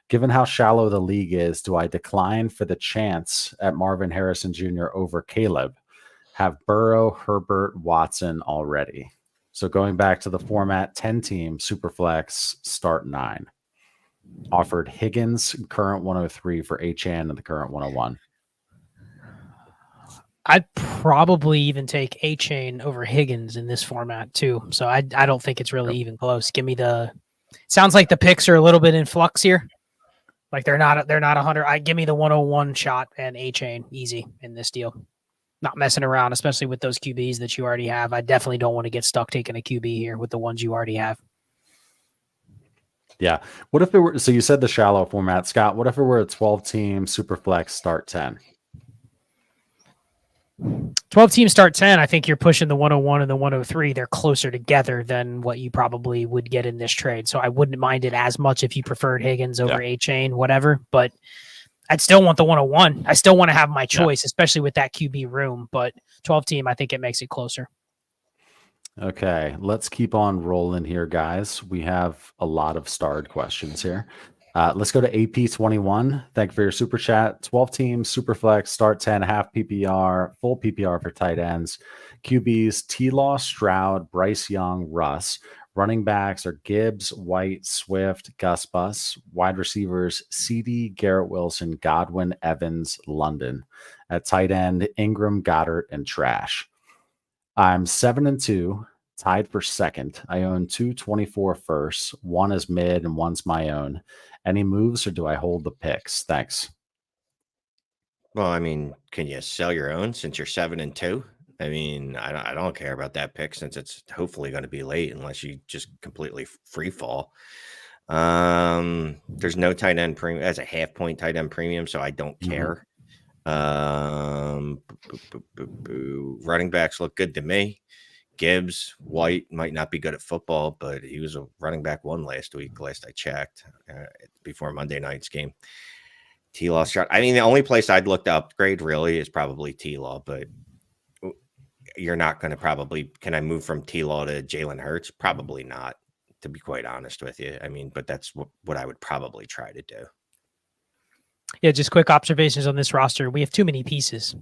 Given how shallow the league is, do I decline for the chance at Marvin Harrison Jr. over Caleb? Have Burrow, Herbert, Watson already. So going back to the format, 10-team Superflex start 9. Offered Higgins, current 103 for Achan and the current 101. I'd probably even take A-Chain over Higgins in this format too. So I don't think it's really even close. Give me sounds like the picks are a little bit in flux here. Like they're not 100. Give me the 101 shot and A-Chain easy in this deal. Not messing around, especially with those QBs that you already have. I definitely don't want to get stuck taking a QB here with the ones you already have. Yeah. What if it were, so you said the shallow format, Scott, what if it were a 12-team Superflex start 10? 12-team start 10, I think you're pushing the 101 and the 103. They're closer together than what you probably would get in this trade. So I wouldn't mind it as much if you preferred Higgins over A-Chain, whatever. But I'd still want the 101. I still want to have my choice, especially with that QB room. But 12-team, I think it makes it closer. Okay, let's keep on rolling here, guys. We have a lot of starred questions here. Let's go to AP21. Thank you for your super chat. 12-team Superflex start 10, half PPR, full PPR for tight ends. QBs T-Law, Stroud, Bryce Young, Russ. Running backs are Gibbs, White, Swift, Gus Bus. Wide receivers CD, Garrett Wilson, Godwin, Evans, London. At tight end, Ingram, Goddard, and Trash. I'm 7-2, tied for second. I own 224 firsts. One is mid and one's my own. Any moves or do I hold the picks? Thanks. Well, I mean, can you sell your own since you're 7-2? I mean, I don't care about that pick since it's hopefully going to be late unless you just completely free fall. There's no tight end premium as a half point tight end premium, so I don't care. Running backs look good to me. Gibbs, White might not be good at football, but he was a running back 1 last week, last I checked, before Monday night's game. T-Law, I mean, the only place I'd look to upgrade really is probably T-Law, but you're not going to probably, can I move from T-Law to Jalen Hurts? Probably not, to be quite honest with you. I mean, but that's what I would probably try to do. Yeah, just quick observations on this roster. We have too many pieces,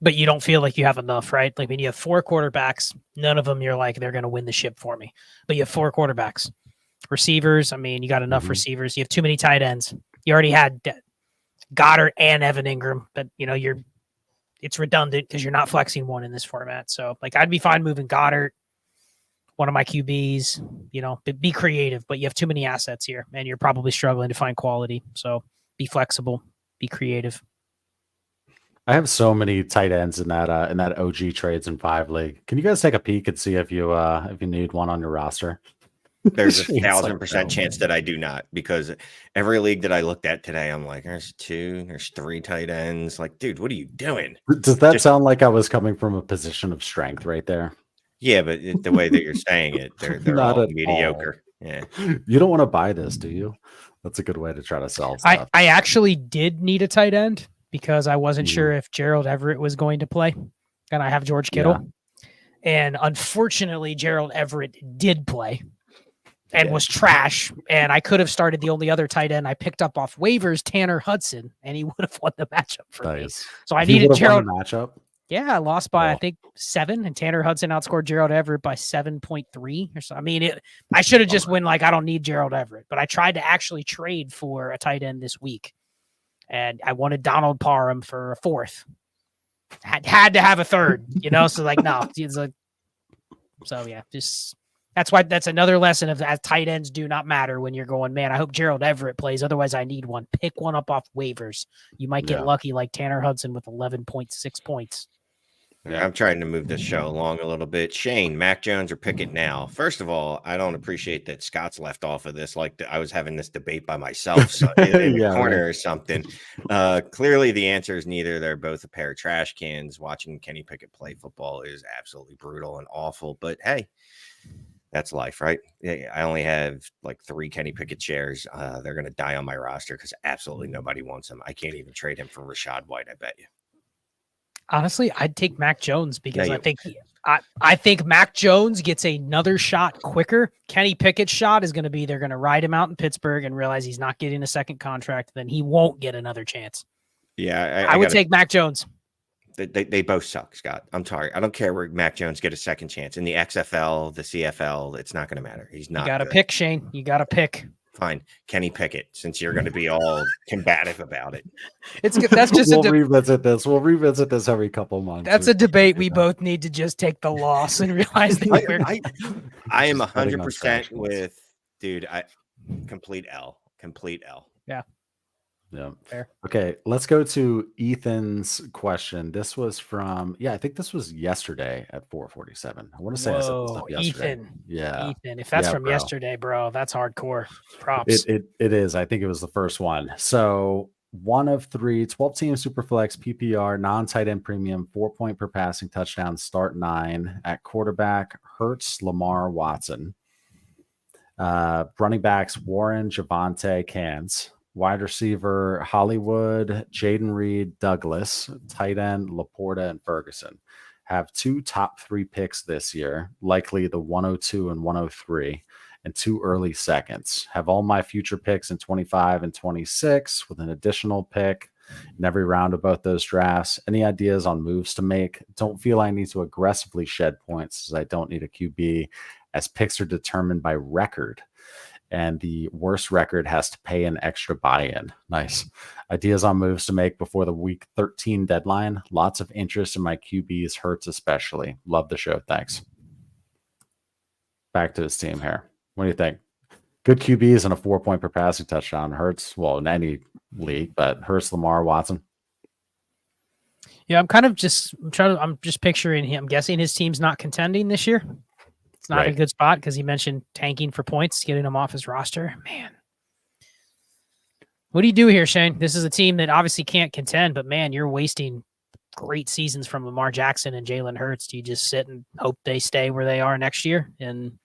but you don't feel like you have enough, right? Like when you have 4 quarterbacks, none of them you're like, they're going to win the ship for me. But you have 4 quarterbacks. Receivers, I mean, you got enough receivers. You have too many tight ends. You already had Goddard and Evan Ingram, but it's redundant because you're not flexing one in this format. So like I'd be fine moving Goddard, one of my QBs, be creative, but you have too many assets here and you're probably struggling to find quality. So be flexible, be creative. I have so many tight ends in that OG Trades in 5 league. Can you guys take a peek and see if you need one on your roster? There's a 1,000% chance that I do not, because every league that I looked at today, I'm like, there's 2, there's 3 tight ends. Like, dude, what are you doing? Does that sound like I was coming from a position of strength right there? Yeah, but the way that you're saying it, they're Not all at mediocre. all. Yeah. You don't want to buy this, do you? That's a good way to try to sell stuff. I actually did need a tight end because I wasn't sure if Gerald Everett was going to play, and I have George Kittle. And unfortunately, Gerald Everett did play and was trash. And I could have started the only other tight end I picked up off waivers, Tanner Hudson, and he would have won the matchup for me. So I needed Gerald. Won the matchup. Yeah, I lost by I Oh. think 7, and Tanner Hudson outscored Gerald Everett by 7.3 or so. I mean, I should have just went like I don't need Gerald Everett, but I tried to actually trade for a tight end this week, and I wanted Donald Parham for a 4th. Had to have a 3rd, you know. So like, no, it's like, so yeah, just that's another lesson of that tight ends do not matter when you're going, man, I hope Gerald Everett plays. Otherwise, I need one. Pick one up off waivers. You might get lucky like Tanner Hudson with 11.6 points. Yeah. I'm trying to move this show along a little bit. Shane, Mac Jones or Pickett now? First of all, I don't appreciate that Scott's left off of this. Like I was having this debate by myself in the corner or something. Clearly, the answer is neither. They're both a pair of trash cans. Watching Kenny Pickett play football is absolutely brutal and awful. But hey, that's life, right? I only have like 3 Kenny Pickett shares. They're going to die on my roster because absolutely nobody wants him. I can't even trade him for Rashad White, I bet you. Honestly, I'd take Mac Jones because I think Mac Jones gets another shot quicker. Kenny Pickett's shot is going to be they're going to ride him out in Pittsburgh and realize he's not getting a second contract. Then he won't get another chance. Yeah, I would take Mac Jones. They both suck, Scott. I'm sorry. I don't care where Mac Jones get a second chance. In the XFL, the CFL, it's not going to matter. He's not. You got to pick, Shane. You got to pick. Fine. Kenny Pickett, since you're going to be all combative about it. That's just we'll revisit this. We'll revisit this every couple months. That's a debate we both need to just take the loss and realize that I am 100% with, dude, complete L. Yeah. Yeah. Fair. Okay, let's go to Ethan's question. This was from, I think this was yesterday at 4:47. I want to say I said this stuff yesterday. Ethan. Yeah. Ethan. If that's from yesterday, bro, that's hardcore. Props. It is. I think it was the first one. So 1 of 3, 12-team Superflex PPR, non-tight end premium, 4-point per passing touchdown, start 9 at quarterback, Hurts, Lamar, Watson. Running backs, Warren, Javonte, Cans. Wide receiver, Hollywood, Jaden Reed, Douglas, tight end, Laporta, and Ferguson. Have 2 top 3 picks this year, likely the 102 and 103, and 2 early seconds. Have all my future picks in 25 and 26 with an additional pick in every round of both those drafts. Any ideas on moves to make? Don't feel I need to aggressively shed points as I don't need a QB, as picks are determined by record. And the worst record has to pay an extra buy-in. Nice. Ideas on moves to make before the week 13 deadline. Lots of interest in my QBs, Hurts especially. Love the show. Thanks. Back to his team here. What do you think? Good QBs and a 4-point per passing touchdown. Hurts, well, in any league, but Hurts, Lamar, Watson. Yeah, I'm just picturing him. I'm guessing his team's not contending this year. It's not a good spot because he mentioned tanking for points, getting him off his roster. Man. What do you do here, Shane? This is a team that obviously can't contend, but man, you're wasting great seasons from Lamar Jackson and Jalen Hurts. Do you just sit and hope they stay where they are next year and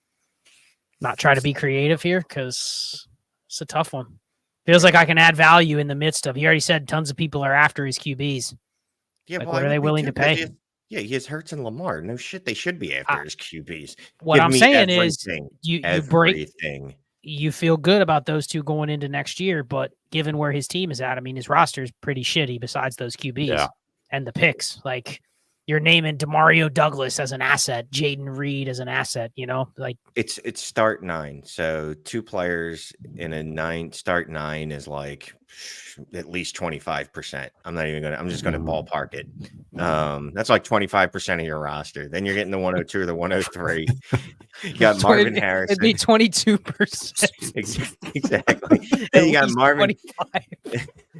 not try to be creative here? Because it's a tough one. Feels like I can add value in the midst of, he already said tons of people are after his QBs. Yeah, what are they willing to pay? Yeah, he has Hurts and Lamar. No shit, they should be after his QBs. What I'm saying is you feel good about those two going into next year, but given where his team is at, I mean, his roster is pretty shitty besides those QBs and the picks. Like, you're naming DeMario Douglas as an asset, Jaden Reed as an asset, you know? Like, it's start 9. So 2 players in a start 9 is like at least 25%. I'm just gonna ballpark it. That's like 25% of your roster. Then you're getting the 102 or the 103. You got Marvin Harrison. It'd be 22%. Exactly. Then you got Marvin.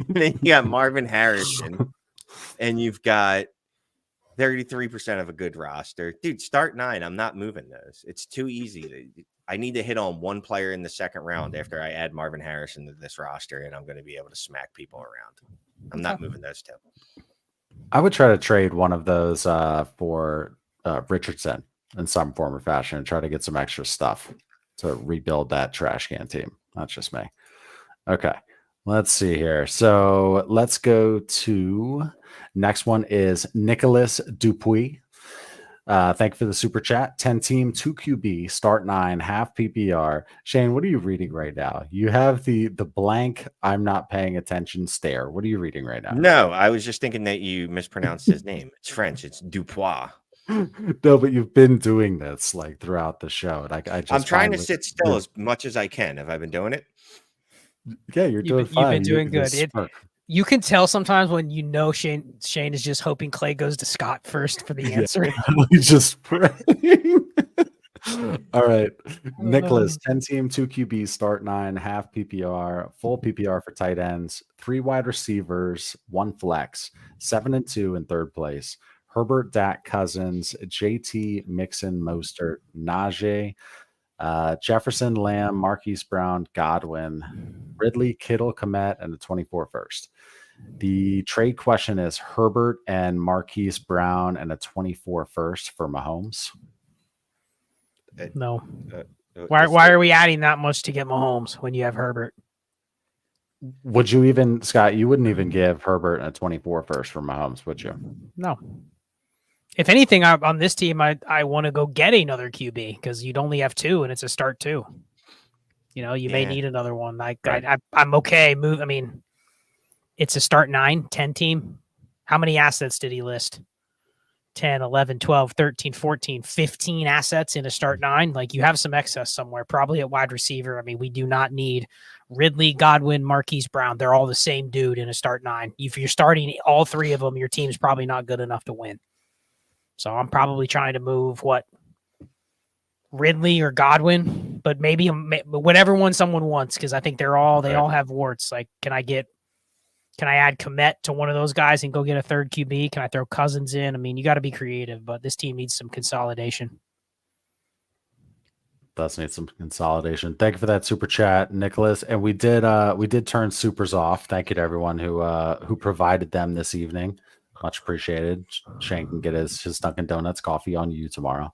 Then you got Marvin Harrison, and you've got 33% of a good roster. Dude, start 9. I'm not moving those. It's too easy. I need to hit on one player in the second round after I add Marvin Harrison to this roster, and I'm going to be able to smack people around. I'm not moving those 2. I would try to trade one of those for Richardson in some form or fashion and try to get some extra stuff to rebuild that trash can team. That's just me. Okay, let's see here. So let's go to next one is Nicholas Dupuis. Thank you for the super chat. 10 team, 2 QB, start 9, half PPR. Shane, what are you reading right now? You have the blank I'm not paying attention stare. What are you reading right now? No, I was just thinking that you mispronounced his name. It's French. It's Dupois. No, but you've been doing this like throughout the show. And I just I'm trying to find sit still as much as I can. Have I been doing it? Yeah, you're doing fine. You've been doing good. It, you can tell sometimes when you know Shane is just hoping Clay goes to Scott first for the answer. He's just praying. All right. Nicholas, 10 team, 2 QB, start 9, half PPR, full PPR for tight ends, 3 wide receivers, 1 flex, 7 and 2 in third place. Herbert, Dak, Cousins, JT, Mixon, Mostert, Najee, Jefferson, Lamb, Marquise Brown, Godwin, Ridley, Kittle, Komet, and the 24 first. The trade question is Herbert and Marquise Brown and a 24 first for Mahomes. No. Why are we adding that much to get Mahomes when you have Herbert? Would you even, Scott, you wouldn't even give Herbert a 24 first for Mahomes, would you? No. If anything, on this team, I want to go get another QB because you'd only have 2 and it's a start 2. You know, you may need another one. I'm okay. I mean, it's a start 9, 10 team. How many assets did he list? 10, 11, 12, 13, 14, 15 assets in a start 9. Like you have some excess somewhere, probably at wide receiver. I mean, we do not need Ridley, Godwin, Marquise Brown. They're all the same dude in a start 9. If you're starting all 3 of them, your team's probably not good enough to win. So I'm probably trying to move Ridley or Godwin, but maybe whatever one someone wants, because I think they all have warts. Like, can I add Komet to one of those guys and go get a third QB? Can I throw Cousins in? I mean, you got to be creative, but this team needs some consolidation. Does need some consolidation. Thank you for that super chat, Nicholas. And we did turn supers off. Thank you to everyone who provided them this evening. Much appreciated. Shane can get his Dunkin' Donuts coffee on you tomorrow.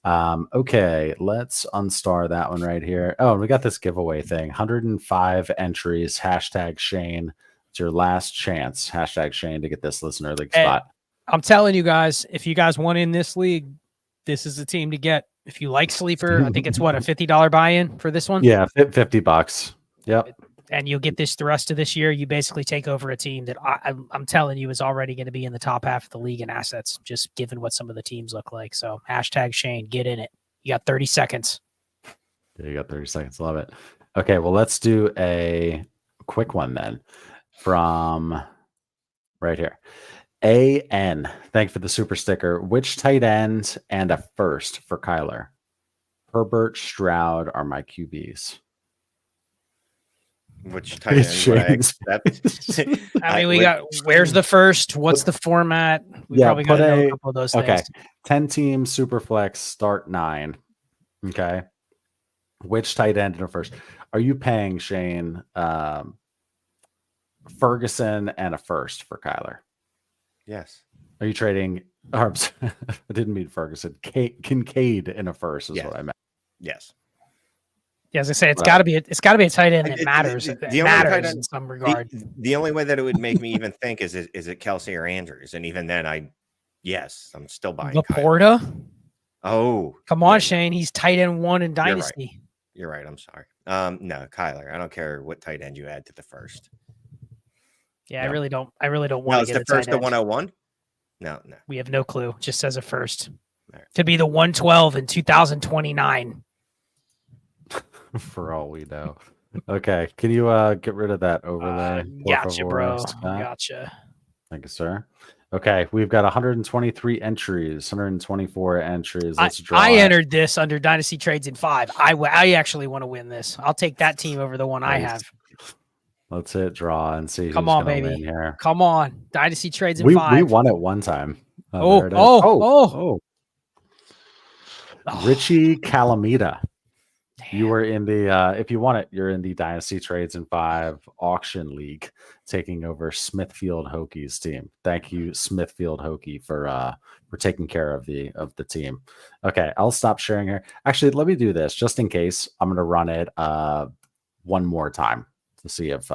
Okay, let's unstar that one right here. Oh, and we got this giveaway thing. 105 entries. #Shane. It's your last chance. #Shane to get this listener league spot. I'm telling you guys, if you guys want in this league, this is the team to get. If you like Sleeper, I think it's a $50 buy-in for this one. Yeah, $50. Yep. And you'll get this the rest of this year. You basically take over a team that I'm telling you is already going to be in the top half of the league in assets, just given what some of the teams look like. So #Shane, get in it. You got 30 seconds. Yeah, you got 30 seconds. Love it. Okay, well, let's do a quick one then from right here. AN, thank you for the super sticker. Which tight end and a first for Kyler? Herbert, Stroud are my QBs. Which tight end would I accept? I mean, where's the first? What's the format? We probably got to know a couple of those things. 10 team super flex, start 9. Okay. Which tight end and a first? Are you paying Shane Ferguson and a first for Kyler? Yes. Are you trading? I didn't mean Ferguson. Kincaid in a first is what I meant. Yes. Yeah, as I say, it's got to be a tight end that matters. It matters in some regard. The only way that it would make me even think is it Kelsey or Andrews, and even then, I'm still buying Laporta. Kyler. Oh, come on, Shane. He's tight end 1 in Dynasty. You're right. I'm sorry. No, Kyler. I don't care what tight end you add to the first. Yeah, no. I really don't want to get the first the 101. No. We have no clue. Just says a first. Right. Could be the 112 in 2029. For all we know. Okay. Can you get rid of that overlay? Gotcha, bro. Gotcha. Thank you, sir. Okay. We've got 123 entries, 124 entries. Let's draw. I entered this under Dynasty Trades in 5. I actually want to win this. I'll take that team over the one I have. Let's hit draw and see. Come on, baby. Win here. Come on. Dynasty Trades in 5. We won it one time. Oh. Richie Calamita. You were in the if you want it, you're in the Dynasty Trades in 5 auction league, taking over Smithfield Hokies team. Thank you, Smithfield Hokie, for taking care of the team. Okay, I'll stop sharing here. Actually, let me do this just in case. I'm gonna run it one more time to see if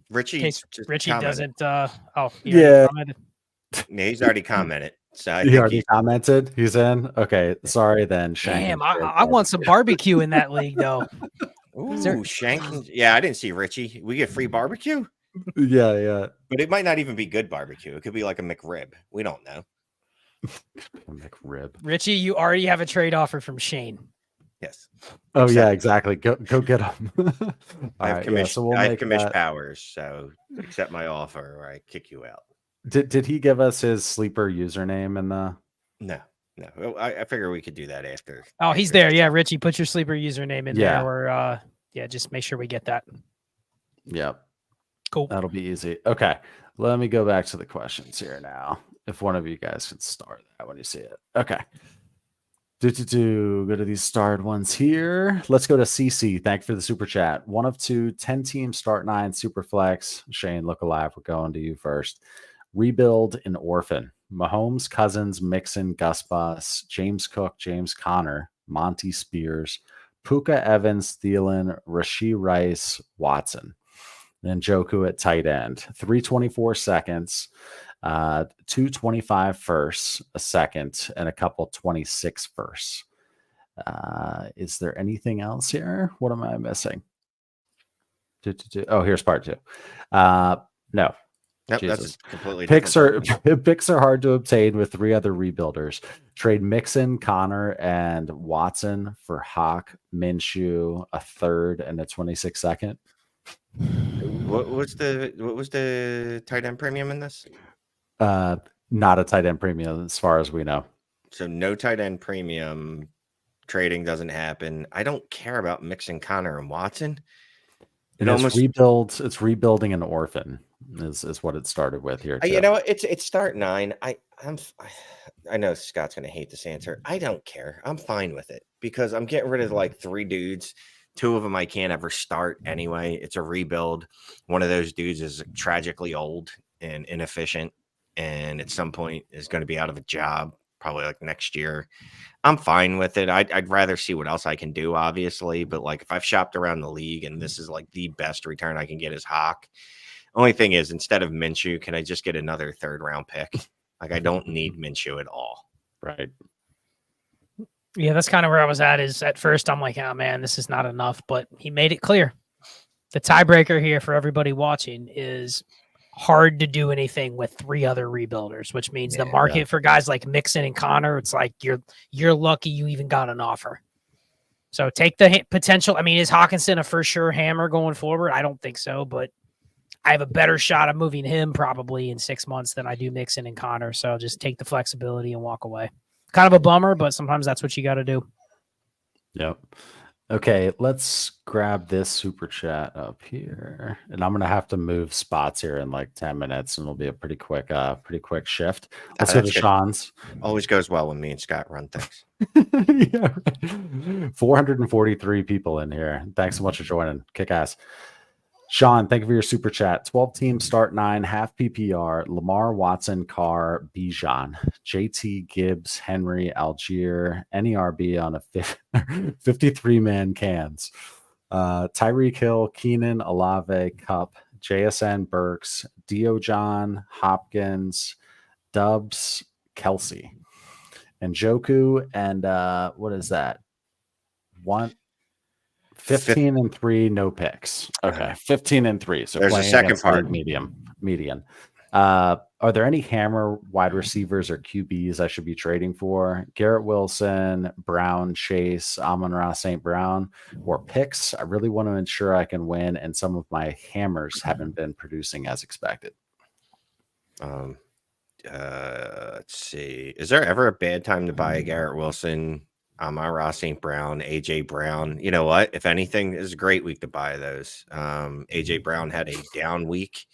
Richie doesn't. Yeah, commented. he's already commented. So I He think already commented. He's in. Okay, sorry then. Shank Damn, and I want some barbecue in that league though. ooh, shanking. Yeah, I didn't see Richie. We get free barbecue, yeah. but it might not even be good barbecue. It could be like a McRib. We don't know. McRib. Richie, you already have a trade offer from Shane. Yes. Oh yeah, Accept. exactly. Go get him. All I have right. commission. Yeah. So we'll I have make commission that. powers. So accept my offer, or I kick you out. Did he give us his sleeper username in the? No. I figure we could do that after. Oh, he's after there. the Yeah, show. Richie, put your sleeper username in Yeah. there, or just make sure we get that. Yep. Cool. That'll be easy. Okay. Let me go back to the questions here now. If one of you guys could start that when you see it. Okay. Go to these starred ones here. Let's go to CC. Thank you for the super chat. 1 of 2, 10 teams, start 9, super flex. Shane, look alive. We're going to you first. Rebuild an Orphan. Mahomes, Cousins, Mixon, Gus Bus, James Cook, James Conner, Monty Spears, Puka, Evans, Thielen, Rashee Rice, Watson. Then Joku at tight end. 324 seconds. 225 firsts, a second, and a couple 26 firsts. Is there anything else here? What am I missing? Oh, here's part 2. No. Nope, Jesus. that's completely Picks are different. picks are hard to obtain with 3 other rebuilders. Trade Mixon, Connor, and Watson for Hawk, Minshew, a third, and a 26-second. What was the tight end premium in this? Not a tight end premium as far as we know. So no tight end premium. Trading doesn't happen. I don't care about mixing Connor and Watson. It's rebuilding an Orphan is what it started with here. You know, it's start 9. I know Scott's gonna hate this answer. I don't care. I'm fine with it because I'm getting rid of like 3 dudes. 2 of them I can't ever start anyway. It's a rebuild. One of those dudes is tragically old and inefficient, and at some point is going to be out of a job, probably like next year. I'm fine with it. I'd rather see what else I can do, obviously. But like if I've shopped around the league and this is like the best return I can get is Hawk. Only thing is, instead of Minshew, can I just get another 3rd round pick? Like I don't need Minshew at all. Right. Yeah, that's kind of where I was at. Is at first I'm like, oh man, this is not enough. But he made it clear. The tiebreaker here for everybody watching is hard to do anything with 3 other rebuilders, which means the market for guys like Mixon and Connor, it's like you're lucky you even got an offer. So take the potential. I mean, is Hawkinson a for sure hammer going forward? I don't think so, but I have a better shot of moving him probably in 6 months than I do Mixon and Connor. So just take the flexibility and walk away. Kind of a bummer, but sometimes that's what you got to do. Yep. Okay, let's grab this super chat up here, and I'm gonna have to move spots here in like 10 minutes, and it'll be a pretty quick shift. Let's go to Sean's. Always goes well when me and Scott run things. Yeah, right. 443 people in here. Thanks so much for joining. Kick ass. Sean, thank you for your super chat. 12 teams, start 9, half PPR. Lamar, Watson, Carr, Bijan, JT, Gibbs, Henry, Algier, NERB on a 53-man cans. Tyreek Hill, Keenan, Olave, Cup, JSN, Burks, Diojon, Hopkins, Dubs, Kelsey, and Joku, and what is that? 15-3, no picks. Okay, 15-3. So there's a second part. Median. Are there any hammer wide receivers or QBs I should be trading for? Garrett Wilson, Brown, Chase, Amon-Ra St. Brown, or picks? I really want to ensure I can win, and some of my hammers haven't been producing as expected. Let's see. Is there ever a bad time to buy a Garrett Wilson, Amon-Ra St. Brown, AJ Brown? You know what? If anything, this is a great week to buy those. AJ Brown had a down week.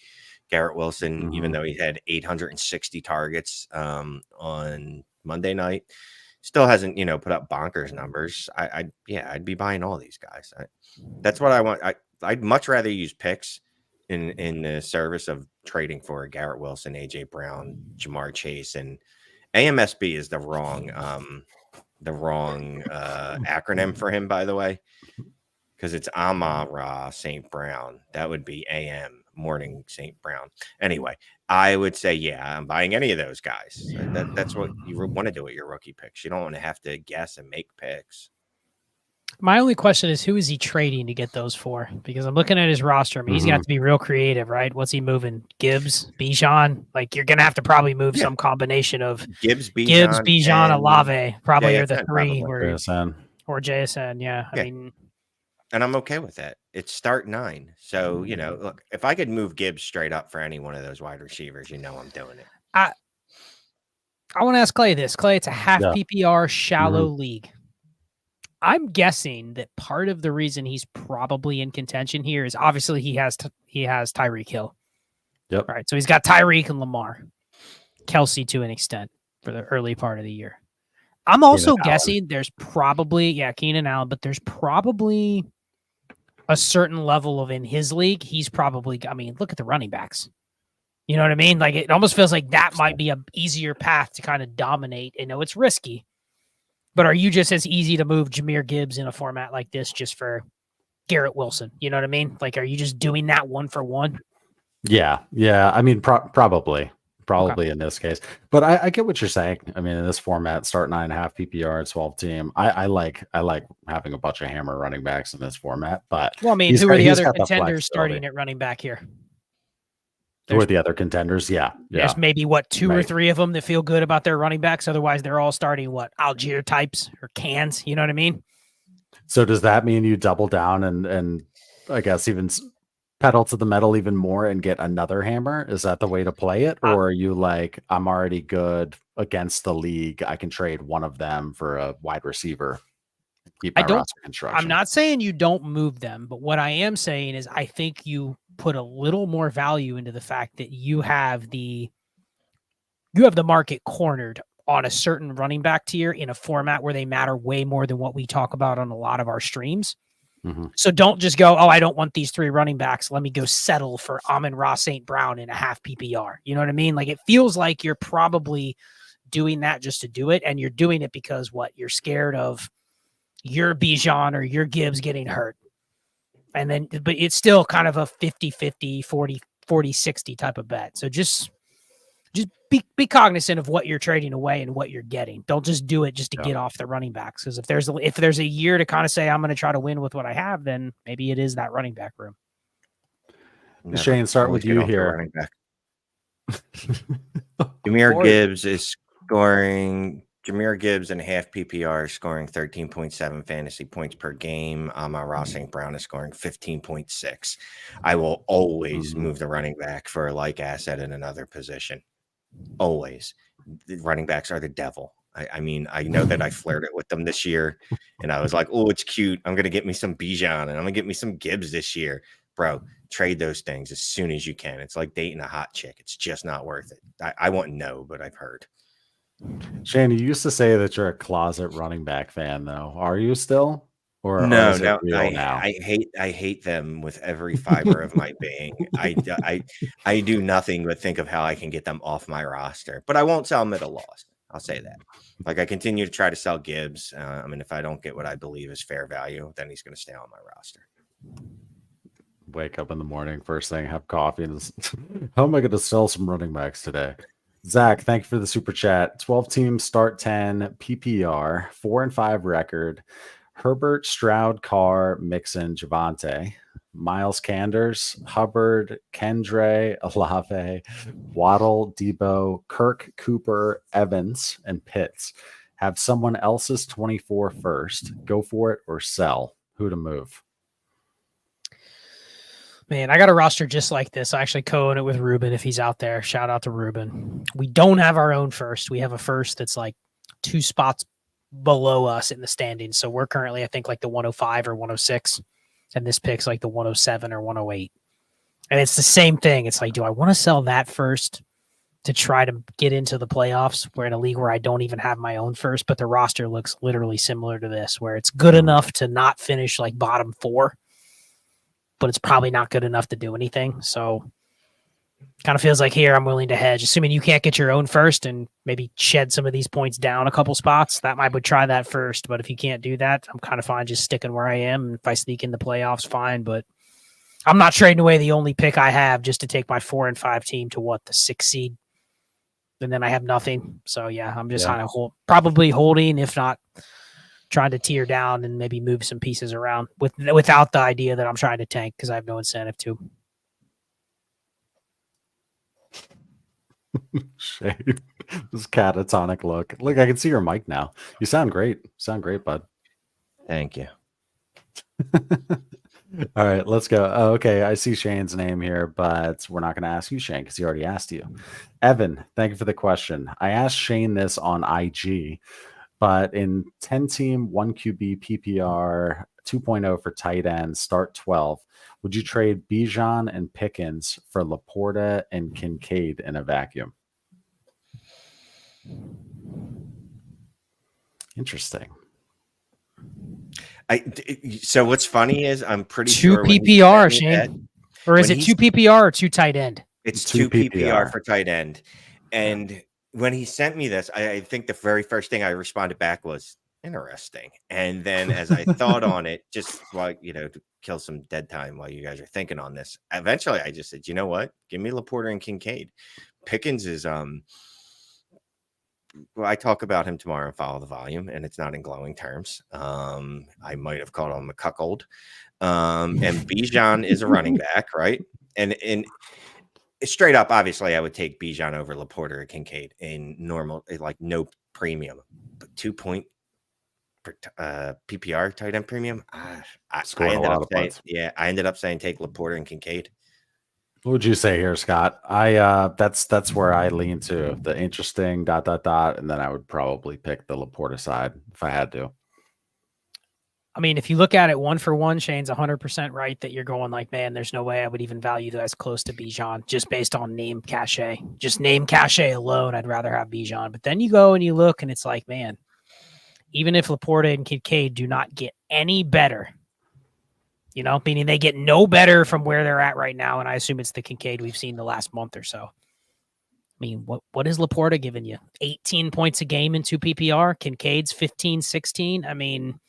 Garrett Wilson, even though he had 860 targets on Monday night, still hasn't, put up bonkers numbers. I'd be buying all these guys. That's what I want. I'd much rather use picks in the service of trading for Garrett Wilson, AJ Brown, Jamar Chase, and AMSB is the wrong acronym for him, by the way, because it's Amon-Ra St. Brown. That would be AM morning St. Brown. Anyway, I would say, yeah, I'm buying any of those guys. That's what you want to do with your rookie picks. You don't want to have to guess and make picks. My only question is, who is he trading to get those for? Because I'm looking at his roster. I mean, he's going to have to be real creative, right? What's he moving? Gibbs, Bijan? Like, you're going to have to probably move some combination of Gibbs, Bijan, Olave, probably are the JSN, three. JSN. Or JSN, yeah. I mean, and I'm okay with that. It's start 9. So, look, if I could move Gibbs straight up for any one of those wide receivers, I'm doing it. I want to ask Clay this. Clay, it's a half PPR shallow league. I'm guessing that part of the reason he's probably in contention here is obviously he has Tyreek Hill. Yep. Right. So he's got Tyreek and Lamar, Kelsey to an extent for the early part of the year. I'm also guessing there's probably, Keenan Allen, but there's probably a certain level of in his league. He's probably, I mean, look at the running backs. You know what I mean? Like, it almost feels like that might be an easier path to kind of dominate. I know it's risky. But are you just as easy to move Jahmyr Gibbs in a format like this just for Garrett Wilson? You know what I mean? Like, are you just doing that one for one? Yeah. I mean, probably in this case. But I get what you're saying. I mean, in this format, start 9.5 PPR, 12 team. I like having a bunch of hammer running backs in this format. But well, I mean, who are the other contenders starting at running back here? Who are the other contenders? Yeah. There's maybe 2 or 3 of them that feel good about their running backs. Otherwise, they're all starting Algier types or cans. You know what I mean? So does that mean you double down and I guess even pedal to the metal even more and get another hammer? Is that the way to play it? Or are you like, I'm already good against the league, I can trade one of them for a wide receiver? Keep my roster construction. I'm not saying you don't move them, but what I am saying is I think you put a little more value into the fact that you have the market cornered on a certain running back tier in a format where they matter way more than what we talk about on a lot of our streams. Mm-hmm. So don't just go, I don't want these 3 running backs. Let me go settle for Amon-Ra St. Brown in a half PPR. You know what I mean? Like, it feels like you're probably doing that just to do it. And you're doing it because you're scared of your Bijan or your Gibbs getting hurt. And then, but it's still kind of a 50-50, 40-60 type of bet. So just be cognizant of what you're trading away and what you're getting. Don't just do it just to get off the running backs. Because if there's a year to kind of say, I'm going to try to win with what I have, then maybe it is that running back room. Shane, start with you here. Running back. Jahmyr Gibbs is scoring. Jahmyr Gibbs in half PPR is scoring 13.7 fantasy points per game. Amon-Ra St. Brown is scoring 15.6. I will always move the running back for a like asset in another position. Always. The running backs are the devil. I mean, I know that I flirted with them this year, and I was like, oh, it's cute. I'm going to get me some Bijan, and I'm going to get me some Gibbs this year. Bro, trade those things as soon as you can. It's like dating a hot chick. It's just not worth it. I won't know, but I've heard. Shane, you used to say that you're a closet running back fan, though. Are you still? Or no, I hate them with every fiber of my being. I do nothing but think of how I can get them off my roster, but I won't sell them at a loss. I'll say that. Like, I continue to try to sell Gibbs. I mean, if I don't get what I believe is fair value, then he's going to stay on my roster. Wake up in the morning, first thing, have coffee, and how am I going to sell some running backs today? Zach, thank you for the super chat. 12 teams, start 10, PPR, 4-5 record. Herbert, Stroud, Carr, Mixon, Javonte, Miles Sanders, Hubbard, Kendre, Olave, Waddle, Debo, Kirk, Cooper, Evans, and Pitts. Have someone else's 24 first. Go for it or sell. Who to move? Man, I got a roster just like this. I actually co-own it with Ruben if he's out there. Shout out to Ruben. We don't have our own first. We have a first that's like 2 spots below us in the standings. So we're currently, I think, like the 105 or 106. And this pick's like the 107 or 108. And it's the same thing. It's like, do I want to sell that first to try to get into the playoffs? We're in a league where I don't even have my own first, but the roster looks literally similar to this, where it's good enough to not finish like bottom 4. But it's probably not good enough to do anything. So kind of feels like here I'm willing to hedge, assuming you can't get your own first and maybe shed some of these points down a couple spots. That I would try that first. But if you can't do that, I'm kind of fine just sticking where I am. And if I sneak in the playoffs, fine. But I'm not trading away the only pick I have just to take my 4 and 5 team to the 6 seed. And then I have nothing. So yeah, I'm just kind of probably holding, if not trying to tear down and maybe move some pieces around without the idea that I'm trying to tank because I have no incentive to. Shade. This catatonic look. Look, I can see your mic now. You sound great. Bud. Thank you. All right, let's go. Oh, okay, I see Shane's name here, but we're not going to ask you, Shane, because he already asked you. Evan, thank you for the question. I asked Shane this on IG, but in 10-team, 1QB PPR 2.0 for tight end, start 12, would you trade Bijan and Pickens for Laporta and Kincaid in a vacuum? Interesting. So what's funny is I'm pretty 2 sure PPR, Shane. Or is it 2 PPR or 2 tight end? It's 2 PPR for tight end. And when he sent me this, I think the very first thing I responded back was interesting. And then as I thought on it, just like, to kill some dead time while you guys are thinking on this, eventually I just said, you know what? Give me Laporta and Kincaid. Pickens is well, I talk about him tomorrow and Follow the Volume, and it's not in glowing terms. I might have called him a cuckold. And Bijan is a running back, right? And straight up, obviously, I would take Bijan over Laporta or Kincaid in normal, like no premium, but 2 point PPR tight end premium. I ended up saying take Laporta and Kincaid. What would you say here, Scott? That's where I lean to the interesting ... and then I would probably pick the Laporta side if I had to. I mean, if you look at it 1 for 1, Shane's 100% right that you're going like, man, there's no way I would even value that as close to Bijan just based on name cachet. Just name cachet alone, I'd rather have Bijan. But then you go and you look and it's like, man, even if Laporta and Kincaid do not get any better, meaning they get no better from where they're at right now. And I assume it's the Kincaid we've seen the last month or so. I mean, what is Laporta giving you? 18 points a game in 2 PPR. Kincaid's 15, 16. I mean,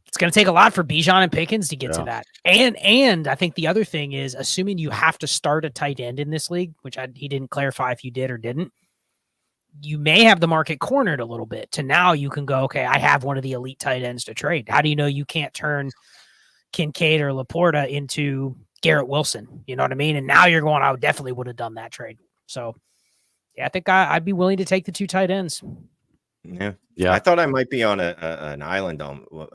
it's going to take a lot for Bijan and Pickens to get to that. And I think the other thing is, assuming you have to start a tight end in this league, which he didn't clarify if you did or didn't, you may have the market cornered a little bit to now you can go, okay, I have one of the elite tight ends to trade. How do you know you can't turn Kincaid or Laporta into Garrett Wilson? You know what I mean? And now you're going, I definitely would have done that trade. So yeah, I think I'd be willing to take the 2 tight ends. Yeah. I thought I might be on an island,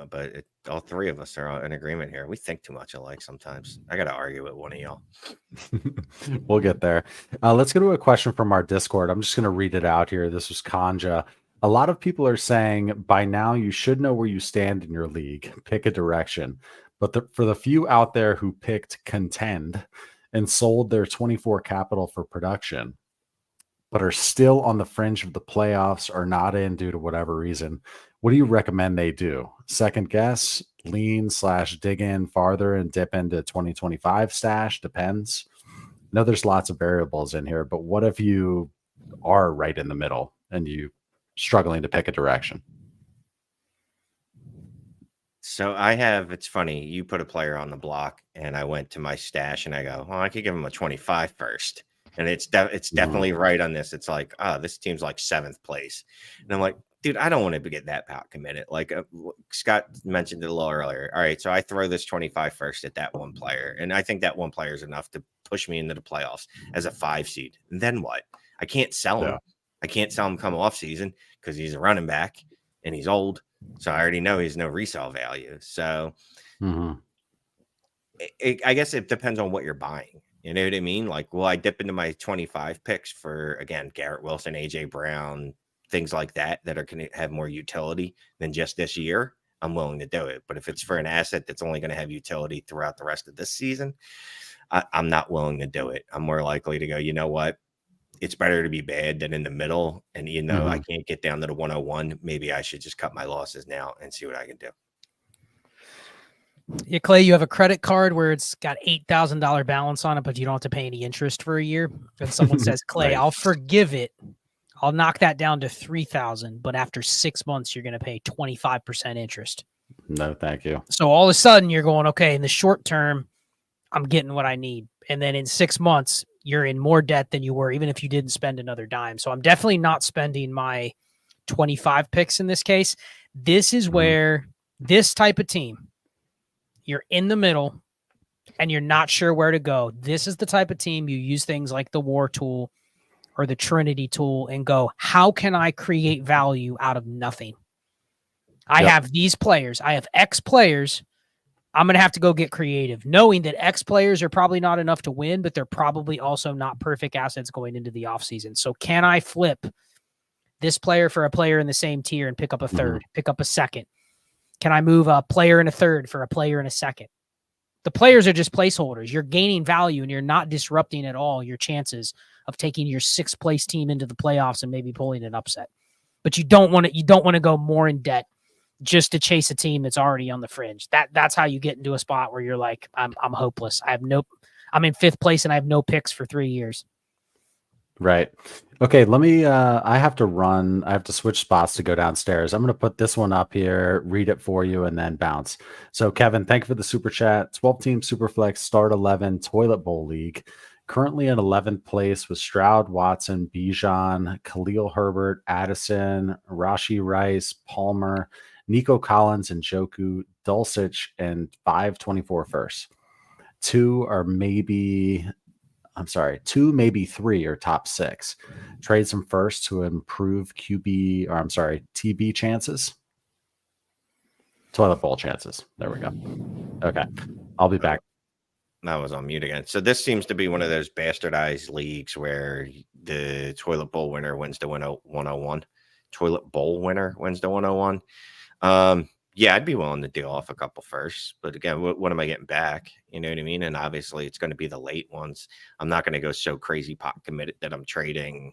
but all 3 of us are in agreement here. We think too much alike sometimes. I got to argue with one of y'all. We'll get there. Let's go to a question from our Discord. I'm just going to read it out here. This was Kanja. A lot of people are saying by now you should know where you stand in your league. Pick a direction. But for the few out there who picked Contend and sold their 24 capital for production, but are still on the fringe of the playoffs or not in due to whatever reason, what do you recommend they do? Second guess, lean / dig in farther and dip into 2025 stash? Depends. I know there's lots of variables in here, but what if you are right in the middle and you struggling to pick a direction? So it's funny, you put a player on the block and I went to my stash and I go, well, I could give him a 25 first. And it's definitely right on this. It's like, this team's like 7th place. And I'm like, dude, I don't want to get that out committed. Like Scott mentioned it a little earlier. All right, so I throw this 25 first at that one player. And I think that one player is enough to push me into the playoffs as a 5 seed. And then what? I can't sell him. I can't sell him come off season because he's a running back and he's old. So I already know he's no resale value. So I guess it depends on what you're buying. You know what I mean? Like, will I dip into my 25 picks for, again, Garrett Wilson, AJ Brown, things like that are going to have more utility than just this year? I'm willing to do it. But if it's for an asset that's only going to have utility throughout the rest of this season, I'm not willing to do it. I'm more likely to go, you know what? It's better to be bad than in the middle. And I can't get down to the 101. Maybe I should just cut my losses now and see what I can do. Yeah, Clay, you have a credit card where it's got $8,000 balance on it, but you don't have to pay any interest for a year. And someone says, Clay, Right. I'll forgive it. I'll knock that down to $3,000, but after 6 months, you're going to pay 25% interest. No, thank you. So all of a sudden you're going, okay, in the short term, I'm getting what I need. And then in 6 months, you're in more debt than you were, even if you didn't spend another dime. So I'm definitely not spending my 25 picks in this case. This is where this type of team, you're in the middle and you're not sure where to go. This is the type of team you use things like the War tool or the Trinity tool and go, how can I create value out of nothing? I have these players. I have X players. I'm going to have to go get creative, knowing that X players are probably not enough to win, but they're probably also not perfect assets going into the offseason. So can I flip this player for a player in the same tier and pick up a third, pick up a second? Can I move a player in a third for a player in a second? The players are just placeholders. You're gaining value and you're not disrupting at all your chances of taking your 6th place team into the playoffs and maybe pulling an upset. But you don't want to go more in debt just to chase a team that's already on the fringe. That's how you get into a spot where you're like, I'm hopeless. I'm in 5th place and I have no picks for 3 years. Right. Okay, let me I have to run. I have to switch spots to go downstairs. I'm going to put this one up here, read it for you, and then bounce. So Kevin, thank you for the super chat. 12-team Superflex Start 11 Toilet Bowl League. Currently in 11th place with Stroud, Watson, Bijan, Khalil Herbert, Addison, Rashi Rice, Palmer, Nico Collins, and Njoku, Dulcich, and 524 first. Two, maybe 3 are top 6. Trade some first to improve TB chances. Toilet bowl chances. There we go. Okay. I'll be back. I was on mute again. So this seems to be one of those bastardized leagues where the toilet bowl winner wins the 101. Toilet bowl winner wins the 101. Yeah, I'd be willing to deal off a couple first, but again, what am I getting back? You know what I mean? And obviously it's going to be the late ones. I'm not going to go so crazy pot committed that I'm trading.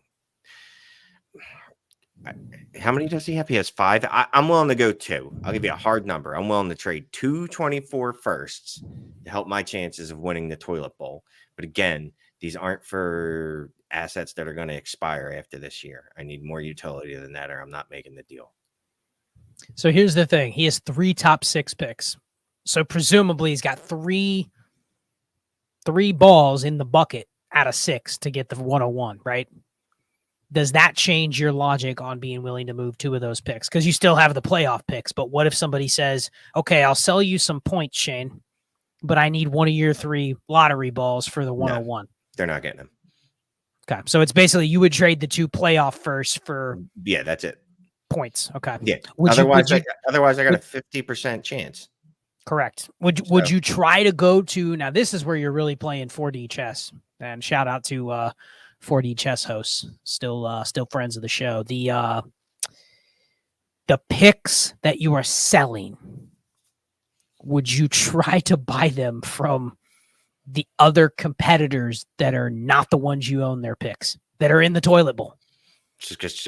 How many does he have? He has 5. I'm willing to go 2. I'll give you a hard number. I'm willing to trade 2 24 firsts to help my chances of winning the toilet bowl. But again, these aren't for assets that are going to expire after this year. I need more utility than that, or I'm not making the deal. So here's the thing. He has 3 top 6 picks. So presumably he's got three balls in the bucket out of 6 to get the 101, right? Does that change your logic on being willing to move 2 of those picks? Because you still have the playoff picks. But what if somebody says, okay, I'll sell you some points, Shane, but I need 1 of your 3 lottery balls for the 101? No, they're not getting them. Okay. So it's basically you would trade the 2 playoff first for that's it. Points. Okay. Yeah. Otherwise, I got a 50% chance. Correct. Would you try to go to, now this is where you're really playing 4D chess, and shout out to 4D chess hosts, still friends of the show. The picks that you are selling, would you try to buy them from the other competitors that are not the ones you own their picks, that are in the toilet bowl? Just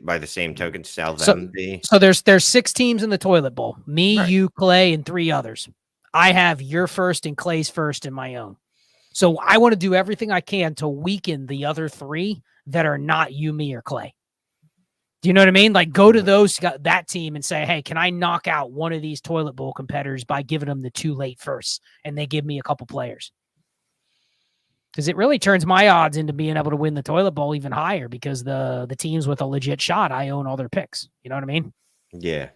by the same token, sell them. So there's 6 teams in the toilet bowl. Me, right. You, Clay, and 3 others. I have your first and Clay's first in my own. So I want to do everything I can to weaken the other 3 that are not you, me, or Clay. Do you know what I mean? Like go to that team and say, hey, can I knock out one of these toilet bowl competitors by giving them the 2 late firsts, and they give me a couple players? Because it really turns my odds into being able to win the toilet bowl even higher, because the teams with a legit shot, I own all their picks. You know what I mean? Yeah.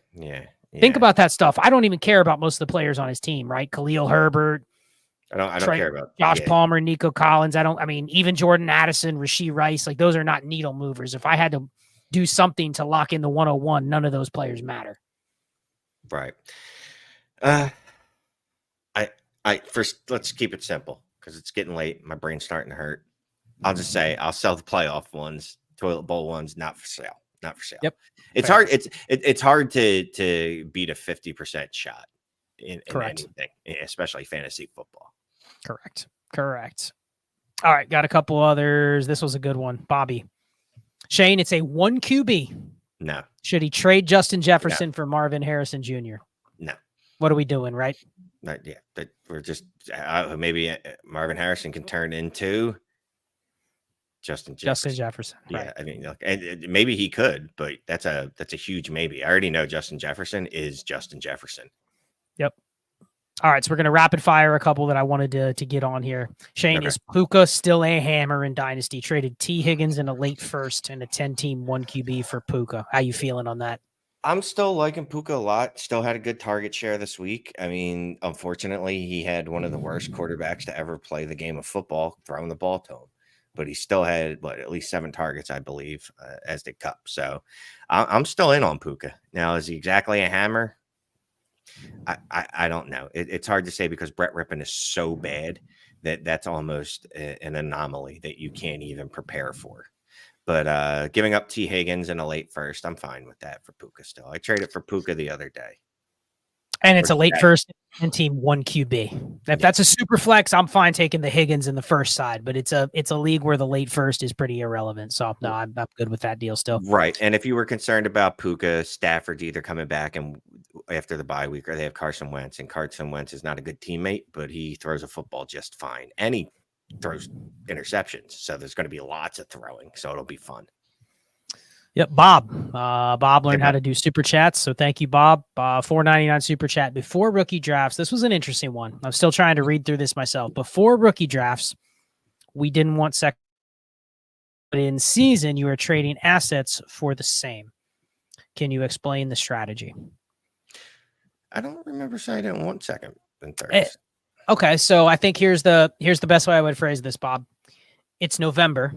Think about that stuff. I don't even care about most of the players on his team, right? Khalil Herbert. I don't care about Josh Palmer, Nico Collins. Even Jordan Addison, Rasheed Rice, like those are not needle movers. If I had to do something to lock in the 101, none of those players matter. Right. First, let's keep it simple, because it's getting late. My brain's starting to hurt. I'll just say I'll sell the playoff ones, toilet bowl ones, not for sale. Not for sale. Yep. It's hard. It's hard to beat a 50% shot in anything, especially fantasy football. Correct. All right, got a couple others. This was a good one. Bobby. Shane, it's a 1 QB. No. Should he trade Justin Jefferson for Marvin Harrison Jr.? No. What are we doing, right? We're just maybe Marvin Harrison can turn into Justin Justin Jefferson. Jefferson. Yeah, Right. I mean, look, and maybe he could, but that's a huge maybe. I already know Justin Jefferson is Justin Jefferson. Yep. All right, so we're going to rapid fire a couple that I wanted to get on here. Shane, Okay. is Puka still a hammer in Dynasty? Traded T. Higgins in a late first and a 10-team 1 QB for Puka. How you feeling on that? I'm still liking Puka a lot. Still had a good target share this week. I mean, unfortunately, he had one of the worst quarterbacks to ever play the game of football throwing the ball to him. But he still had at least 7 targets, I believe, as the Cup. So I'm still in on Puka. Now, is he exactly a hammer? I don't know. It's hard to say because Brett Rippon is so bad that that's almost an anomaly that you can't even prepare for. But giving up T. Higgins in a late first, I'm fine with that for Puka still. I traded for Puka the other day. And it's a late first and team 1 QB. If that's a super flex, I'm fine taking the Higgins in the first side, but it's a league where the late first is pretty irrelevant. So no, I'm good with that deal still. Right. And if you were concerned about Puka, Stafford's either coming back and after the bye week, or they have Carson Wentz, and Carson Wentz is not a good teammate, but he throws a football just fine. And he throws interceptions. So there's going to be lots of throwing. So it'll be fun. Yep, Bob. Bob learned how to do super chats, so thank you, Bob. $4.99 super chat before rookie drafts. This was an interesting one. I'm still trying to read through this myself. Before rookie drafts, we didn't want second, but in season, you were trading assets for the same. Can you explain the strategy? I don't remember saying I didn't want second and third. Okay, so I think here's the best way I would phrase this, Bob. It's November.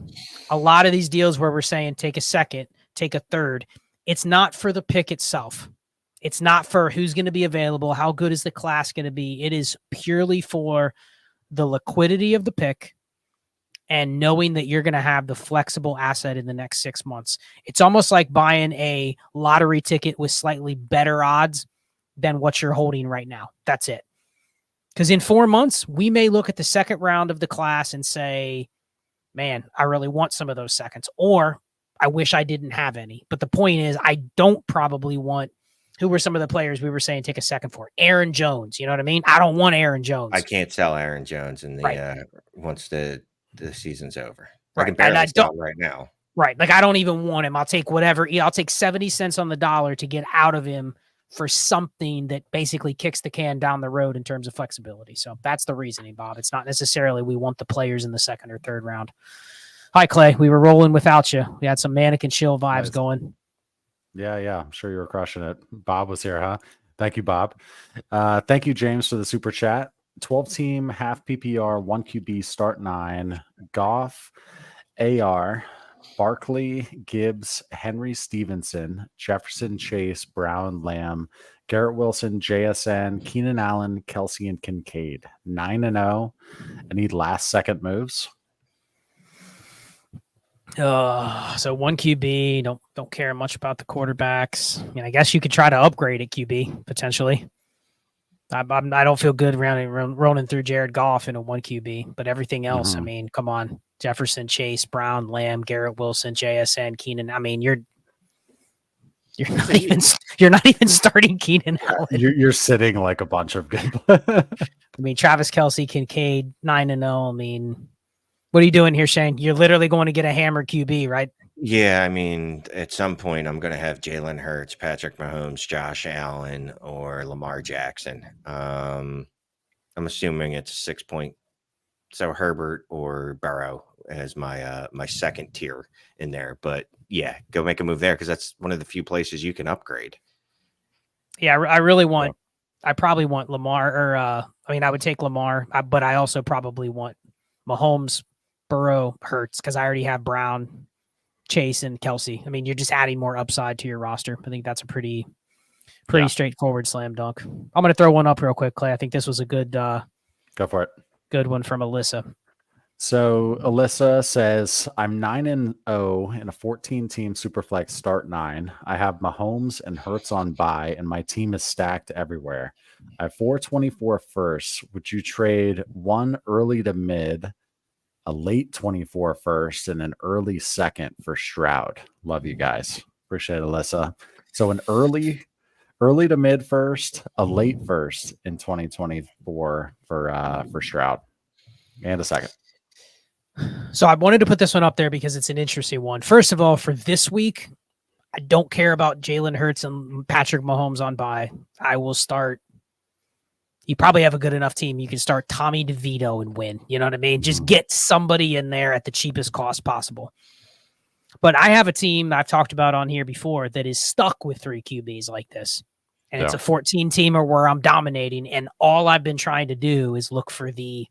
A lot of these deals where we're saying take a second, take a third, it's not for the pick itself. It's not for who's going to be available, how good is the class going to be. It is purely for the liquidity of the pick and knowing that you're going to have the flexible asset in the next 6 months. It's almost like buying a lottery ticket with slightly better odds than what you're holding right now. That's it. Because in 4 months, we may look at the second round of the class and say, man, I really want some of those seconds, or I wish I didn't have any. But the point is, I don't probably want, who were some of the players we were saying take a second for? Aaron Jones. You know what I mean? I don't want Aaron Jones. I can't sell Aaron Jones in the right. Once the season's over. Right. I can barely sell right now. Right. Like, I don't even want him. I'll take whatever. I'll take 70 cents on the dollar to get out of him for something that basically kicks the can down the road in terms of flexibility. So that's the reasoning, Bob. It's not necessarily we want the players in the second or third round. Hi, Clay. We were rolling without you. We had some mannequin chill vibes going. Yeah. I'm sure you were crushing it. Bob was here, huh? Thank you, Bob. Thank you, James, for the super chat. 12-team, half PPR, 1 QB, start 9. Goff, AR, Barkley, Gibbs, Henry Stevenson, Jefferson, Chase, Brown, Lamb, Garrett Wilson, JSN, Keenan Allen, Kelsey, and Kincaid. 9-0. I need last second moves. So 1 QB, don't care much about the quarterbacks. I mean, I guess you could try to upgrade at QB potentially. I don't feel good rolling through Jared Goff in a 1 QB, but everything else, I mean, come on. Jefferson, Chase, Brown, Lamb, Garrett Wilson, JSN, Keenan. I mean, you're not even starting Keenan Allen. You're sitting like a bunch of good. I mean, Travis Kelce, Kincaid, 9-0. I mean, what are you doing here, Shane? You're literally going to get a hammer QB, right? Yeah, I mean, at some point, I'm going to have Jalen Hurts, Patrick Mahomes, Josh Allen, or Lamar Jackson. I'm assuming it's 6 point. So Herbert or Burrow as my my second tier in there. But yeah, go make a move there because that's one of the few places you can upgrade. Yeah, I probably want Lamar, or I would take Lamar, but I also probably want Mahomes, Burrow, Hurts, because I already have Brown, Chase, and Kelsey. I mean, you're just adding more upside to your roster. I think that's a pretty straightforward slam dunk. I'm going to throw one up real quick, Clay. I think this was a good go for it. Good one from Alyssa. So Alyssa says, I'm 9-0 in a 14-team Superflex start 9. I have Mahomes and Hurts on bye, and my team is stacked everywhere. I have 424 firsts. Would you trade one early to mid, a late 24 first, and an early second for Shroud? Love you guys. Appreciate it, Alyssa. So an early to mid first, a late first in 2024 for Shroud, and a second. So I wanted to put this one up there because it's an interesting one. First of all, for this week, I don't care about Jalen Hurts and Patrick Mahomes on bye. I will start. You probably have a good enough team. You can start Tommy DeVito and win. You know what I mean? Just get somebody in there at the cheapest cost possible. But I have a team that I've talked about on here before that is stuck with 3 QBs like this. And it's a 14-teamer where I'm dominating. And all I've been trying to do is look for the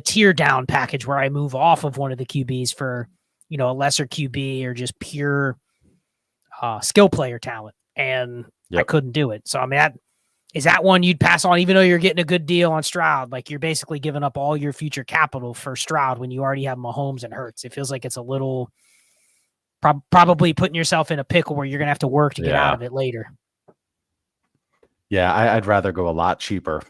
tier down package where I move off of one of the QBs for, a lesser QB or just pure skill player talent. And I couldn't do it. So, I mean, is that one you'd pass on, even though you're getting a good deal on Stroud? Like, you're basically giving up all your future capital for Stroud when you already have Mahomes and Hurts. It feels like it's a little probably putting yourself in a pickle where you're going to have to work to get out of it later. Yeah, I'd rather go a lot cheaper.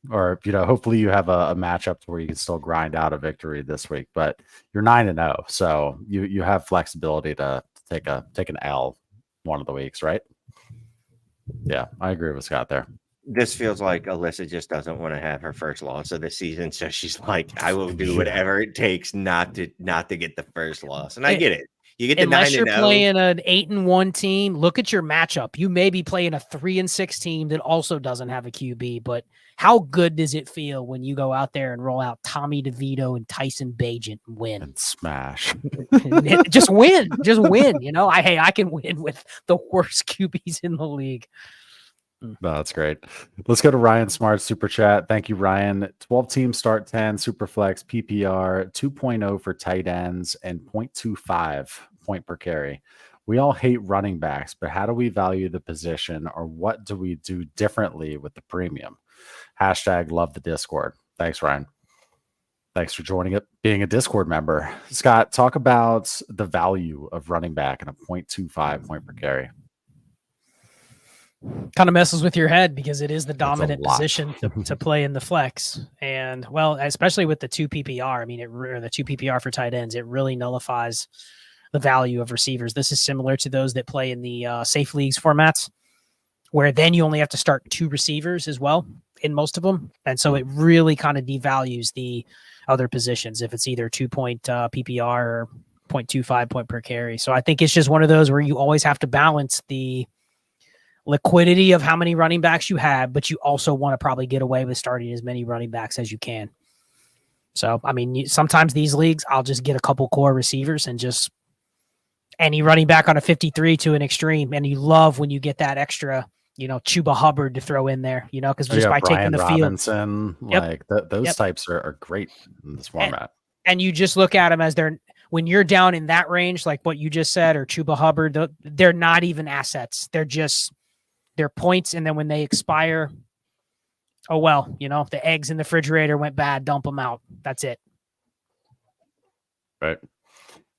Or, hopefully you have a matchup where you can still grind out a victory this week. But you're 9-0, so you have flexibility to take an L one of the weeks, right? Yeah, I agree with Scott there. This feels like Alyssa just doesn't want to have her first loss of the season, so she's like, "I will do whatever it takes not to get the first loss." And I get it. You get the 9-0. Unless you're playing an 8-1 team, look at your matchup. You may be playing a 3-6 team that also doesn't have a QB, but how good does it feel when you go out there and roll out Tommy DeVito and Tyson Bagent and win? And smash. Just win. Just win. I can win with the worst QBs in the league. No, that's great. Let's go to Ryan Smart Super Chat. Thank you, Ryan. 12 team start 10, Superflex, PPR, 2.0 for tight ends, and 0.25 point per carry. We all hate running backs, but how do we value the position, or what do we do differently with the premium? Hashtag love the Discord. Thanks, Ryan. Thanks for joining it, being a Discord member. Scott, talk about the value of running back and a 0.25 point per carry. Kind of messes with your head because it is the dominant position to play in the flex. And, well, especially with the 2 PPR, I mean, the 2 PPR for tight ends, it really nullifies the value of receivers. This is similar to those that play in the safe leagues formats, where then you only have to start 2 receivers as well in most of them. And so it really kind of devalues the other positions if it's either 2-point PPR or 0.25 point per carry. So I think it's just one of those where you always have to balance the liquidity of how many running backs you have, but you also want to probably get away with starting as many running backs as you can. So, I mean, sometimes these leagues, I'll just get a couple core receivers and just any running back on a 53 to an extreme. And you love when you get that extra, Chuba Hubbard to throw in there, because just by Brian taking the Robinson, field. Those types are great in this format. And you just look at them as when you're down in that range, like what you just said, or Chuba Hubbard, they're not even assets. They're points, and then when they expire, oh well, the eggs in the refrigerator went bad, dump them out. That's it. Right.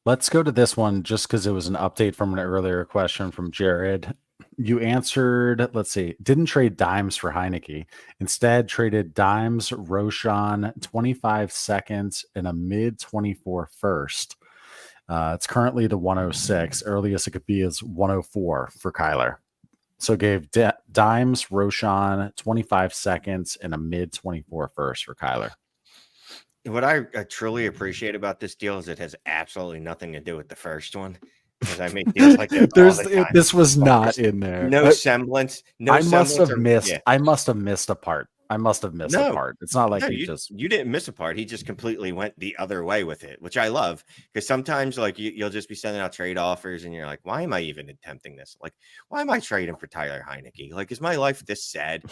Let's go to this one just because it was an update from an earlier question from Jared. You answered, let's see, didn't trade dimes for Heineke. Instead, traded dimes, Roshan, 25 seconds, and a mid-24 first. It's currently the 106. Earliest it could be is 104 for Kyler. So gave dimes, Roshan, 25 seconds, and a mid-24 first for Kyler. What I truly appreciate about this deal is it has absolutely nothing to do with the first one. Because I make deals like that all the time. This was not in there. No semblance. I must have missed a part. I must have missed a part. It's not like you didn't miss a part. He just completely went the other way with it, which I love, because sometimes like you'll just be sending out trade offers and you're like, why am I even attempting this? Like, why am I trading for Tyler Heineke? Like, is my life this sad?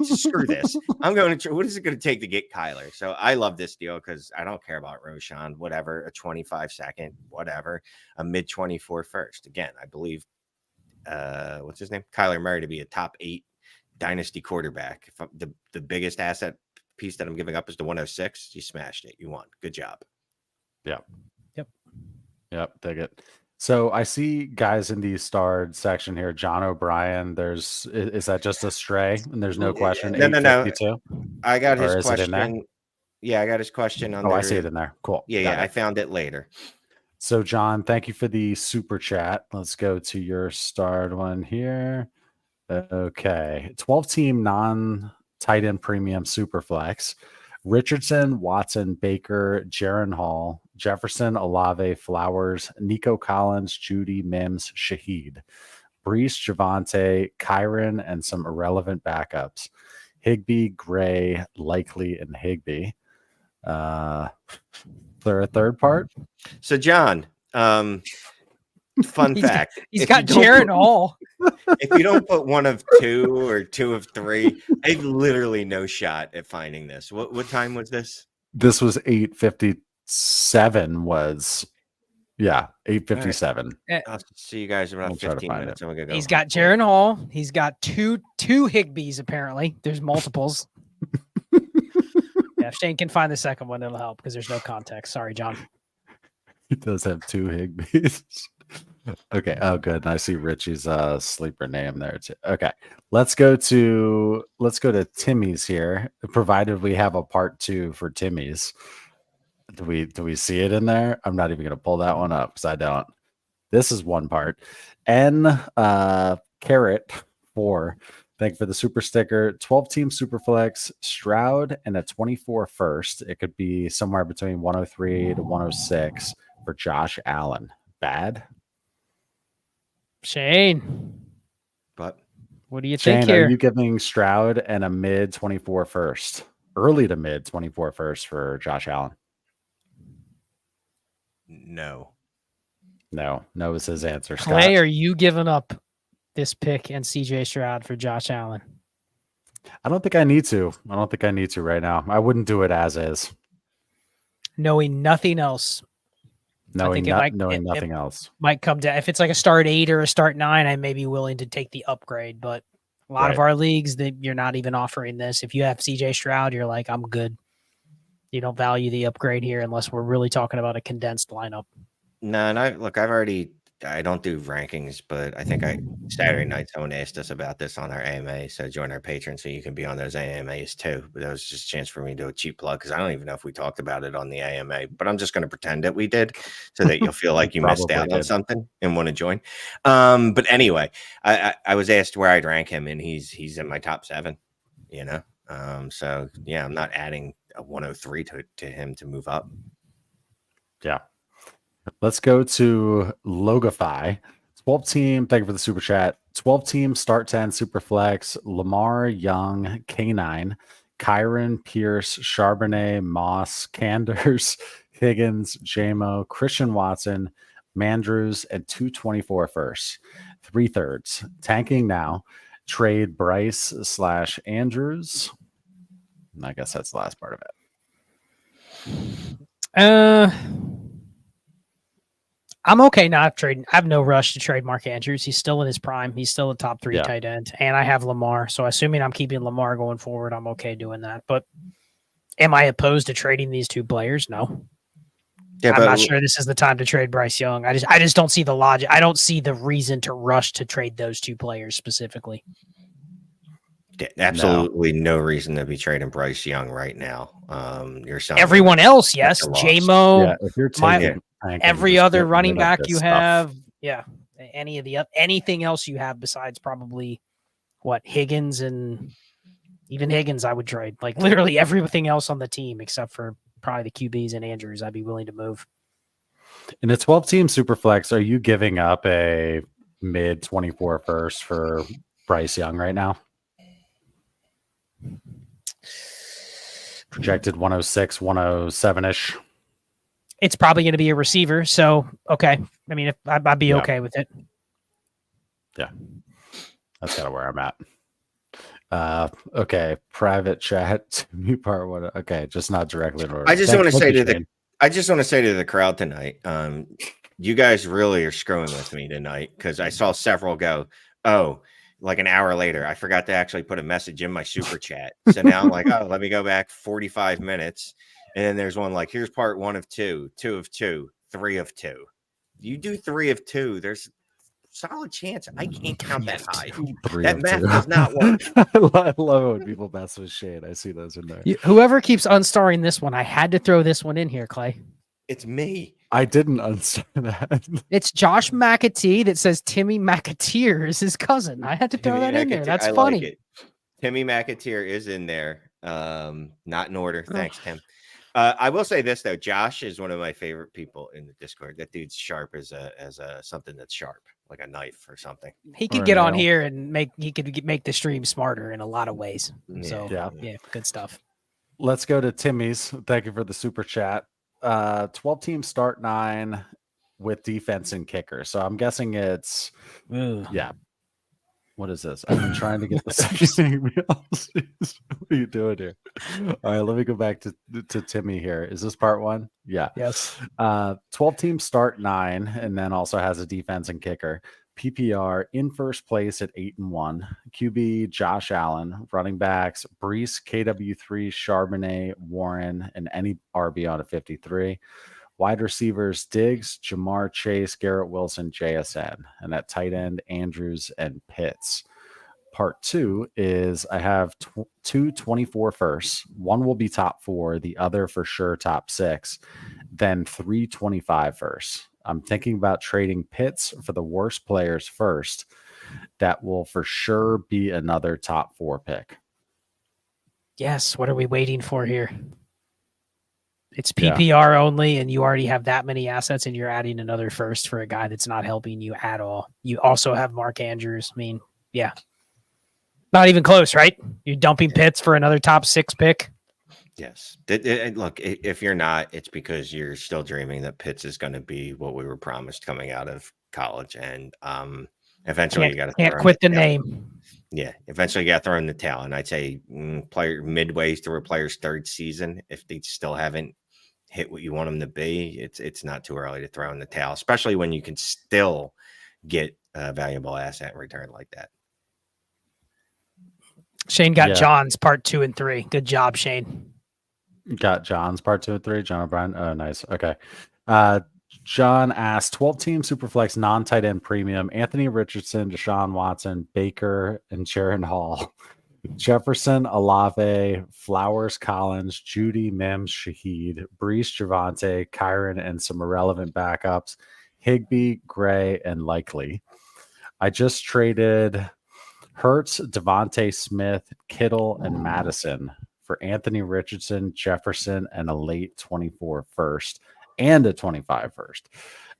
Screw this. I'm going to. What is it going to take to get Kyler? So I love this deal because I don't care about Roshan. Whatever, a 25 second, whatever, a mid 24 first. Again, I believe. What's his name? Kyler Murray to be a top 8 dynasty quarterback. If the biggest asset piece that I'm giving up is the 106, you smashed it. You won. Good job. Yep. Dig it. So I see guys in the starred section here. John O'Brien. Is that just a stray? And there's no question. No. I got his question. Yeah, I got his question on. Oh, I see it in there. Cool. Yeah. I found it later. So John, thank you for the super chat. Let's go to your starred one here. Okay. 12 team non tight end premium super flex. Richardson, Watson, Baker, Jaron Hall, Jefferson, Olave, Flowers, Nico Collins, Judy, Mims, Shaheed, Brees, Javante, Kyron, and some irrelevant backups. Higbee, Gray, Likely, and Higbee. There a third part? So, John, fun fact. He's got Jaron Hall. If you don't put one of two or two of three, I have literally no shot at finding this. What time was this? This was 8:57 was, yeah, 8:57. I'll see you guys in about 15 minutes. I'm gonna go. He's got Jaron Hall. He's got two Higbees, apparently. There's multiples. Yeah, if Shane can find the second one, it'll help because there's no context. Sorry, John. He does have two Higbees. Okay. Oh, good. I see Richie's sleeper name there too. Okay. Let's go to Timmy's here, provided we have a part 2 for Timmy's. Do we see it in there? I'm not even gonna pull that one up because I don't. This is one part. Carrot 4. Thank you for the super sticker. 12-team Superflex, Stroud, and a 24 first. It could be somewhere between 103 to 106 for Josh Allen. Bad? Shane. But what do you Shane, think here? are you giving Stroud and a mid 24 first? Early to mid 24 first for Josh Allen? No is his answer. Clay, Scott? are you giving up this pick and CJ Stroud for Josh Allen? I don't think I need to. Right now. I wouldn't do it as is. Knowing nothing else. Knowing nothing else. Might come down. If it's like a start 8 or a start 9, I may be willing to take the upgrade. But a lot of our leagues, you're not even offering this. If you have CJ Stroud, you're like, I'm good. You don't value the upgrade here unless we're really talking about a condensed lineup. No, and I don't do rankings, but I think Saturday night someone asked us about this on our AMA. So join our patrons so you can be on those AMAs too. But that was just a chance for me to do a cheap plug because I don't even know if we talked about it on the AMA, but I'm just going to pretend that we did so that you'll feel like you missed out on something and want to join. But anyway, I was asked where I'd rank him, and he's in my top 7, you know? So yeah, I'm not adding a 103 to him to move up. Yeah. Let's go to Logify. 12-team, thank you for the super chat. 12-team, start 10, super flex. Lamar, Young, K9, Kyron, Pierce, Charbonnet, Moss, Canders, Higgins, JMO, Christian Watson, Mandrews, and 224 firsts. 3/3. Tanking now. Trade Bryce / Andrews. And I guess that's the last part of it. I'm okay not trading. I have no rush to trade Mark Andrews. He's still in his prime. He's still a top 3 tight end. And I have Lamar. So assuming I'm keeping Lamar going forward, I'm okay doing that. But am I opposed to trading these 2 players? No. Yeah, I'm not sure this is the time to trade Bryce Young. I just don't see the logic. I don't see the reason to rush to trade those 2 players specifically. Absolutely no reason to be trading Bryce Young right now. Everyone else, yes. JMO. Yeah, if you're taking every other running back you have, anything else you have besides probably Higgins, and even Higgins I would trade. Like literally everything else on the team except for probably the QBs and Andrews, I'd be willing to move. In a 12-team super flex, are you giving up a mid 24 first for Bryce Young right now? Projected 106, 107-ish. It's probably going to be a receiver. So, okay. I mean, I'd be okay with it. Yeah. That's kind of where I'm at. Okay. Private chat. New part 1. Okay. Just not directly in order. I just want to say to the crowd tonight, you guys really are screwing with me tonight because I saw several go, like an hour later, I forgot to actually put a message in my super chat. So now I'm like, let me go back 45 minutes. And then there's one like, here's part 1 of 2, 2 of 2, 3 of 2. You do 3 of 2. There's solid chance I can't count that high. That math does not work. I love it when people mess with shade. I see those in there. Whoever keeps unstarring this one, I had to throw this one in here, Clay. It's me. I didn't unstar that. It's Josh McAtee that says Timmy McAteer is his cousin. I had to throw that in there. That's funny. Like Timmy McAteer is in there. Not in order. Thanks, Tim. I will say this though, Josh is one of my favorite people in the Discord. That dude's sharp as a something that's sharp, like a knife or something. He Or could a get on nail. here and make the stream smarter in a lot of ways. So Yeah. yeah, good stuff. Let's go to Timmy's. Thank you for the super chat. 12 team start 9 with defense and kicker. So I'm guessing it's yeah. What is this? I've been trying to get the same emails. What are you doing here? All right, let me go back to Timmy here. Is this part 1? Yeah. Yes. 12 teams start 9 and then also has a defense and kicker. PPR in first place at 8-1. QB Josh Allen. Running backs Brees, KW3, Charbonnet, Warren, and any RB on a 53. Wide receivers Diggs, Jamar Chase, Garrett Wilson, JSN. And at tight end, Andrews and Pitts. Part 2 is I have 2 24 firsts. One will be top 4, the other for sure top 6, then 3 25 firsts. I'm thinking about trading Pitts for the worst players first. That will for sure be another top 4 pick. Yes. What are we waiting for here? It's PPR only, and you already have that many assets, and you're adding another first for a guy that's not helping you at all. You also have Mark Andrews. I mean, yeah. Not even close, right? You're dumping Pitts for another top 6 pick. Yes. Look, if you're not, it's because you're still dreaming that Pitts is going to be what we were promised coming out of college, and eventually you got to can't quit the name. Yeah, eventually you got to throw in the towel, and I'd say player midway through a player's 3rd season, if they still haven't hit what you want them to be, it's not too early to throw in the towel, especially when you can still get a valuable asset in return like that. Shane got John's part 2 and 3. Good job, Shane. Got John's part 2 and 3. John O'Brien. Oh, nice. Okay. John asked 12 team Superflex non-tight end premium. Anthony Richardson, Deshaun Watson, Baker, and Jaron Hall. Jefferson, Olave, Flowers, Collins, Judy, Mims, Shaheed, Brees, Javante, Kyron, and some irrelevant backups. Higbee, Gray, and Likely. I just traded Hurts, Devontae Smith, Kittle, and Madison for Anthony Richardson, Jefferson, and a late 24 first and a 25 first.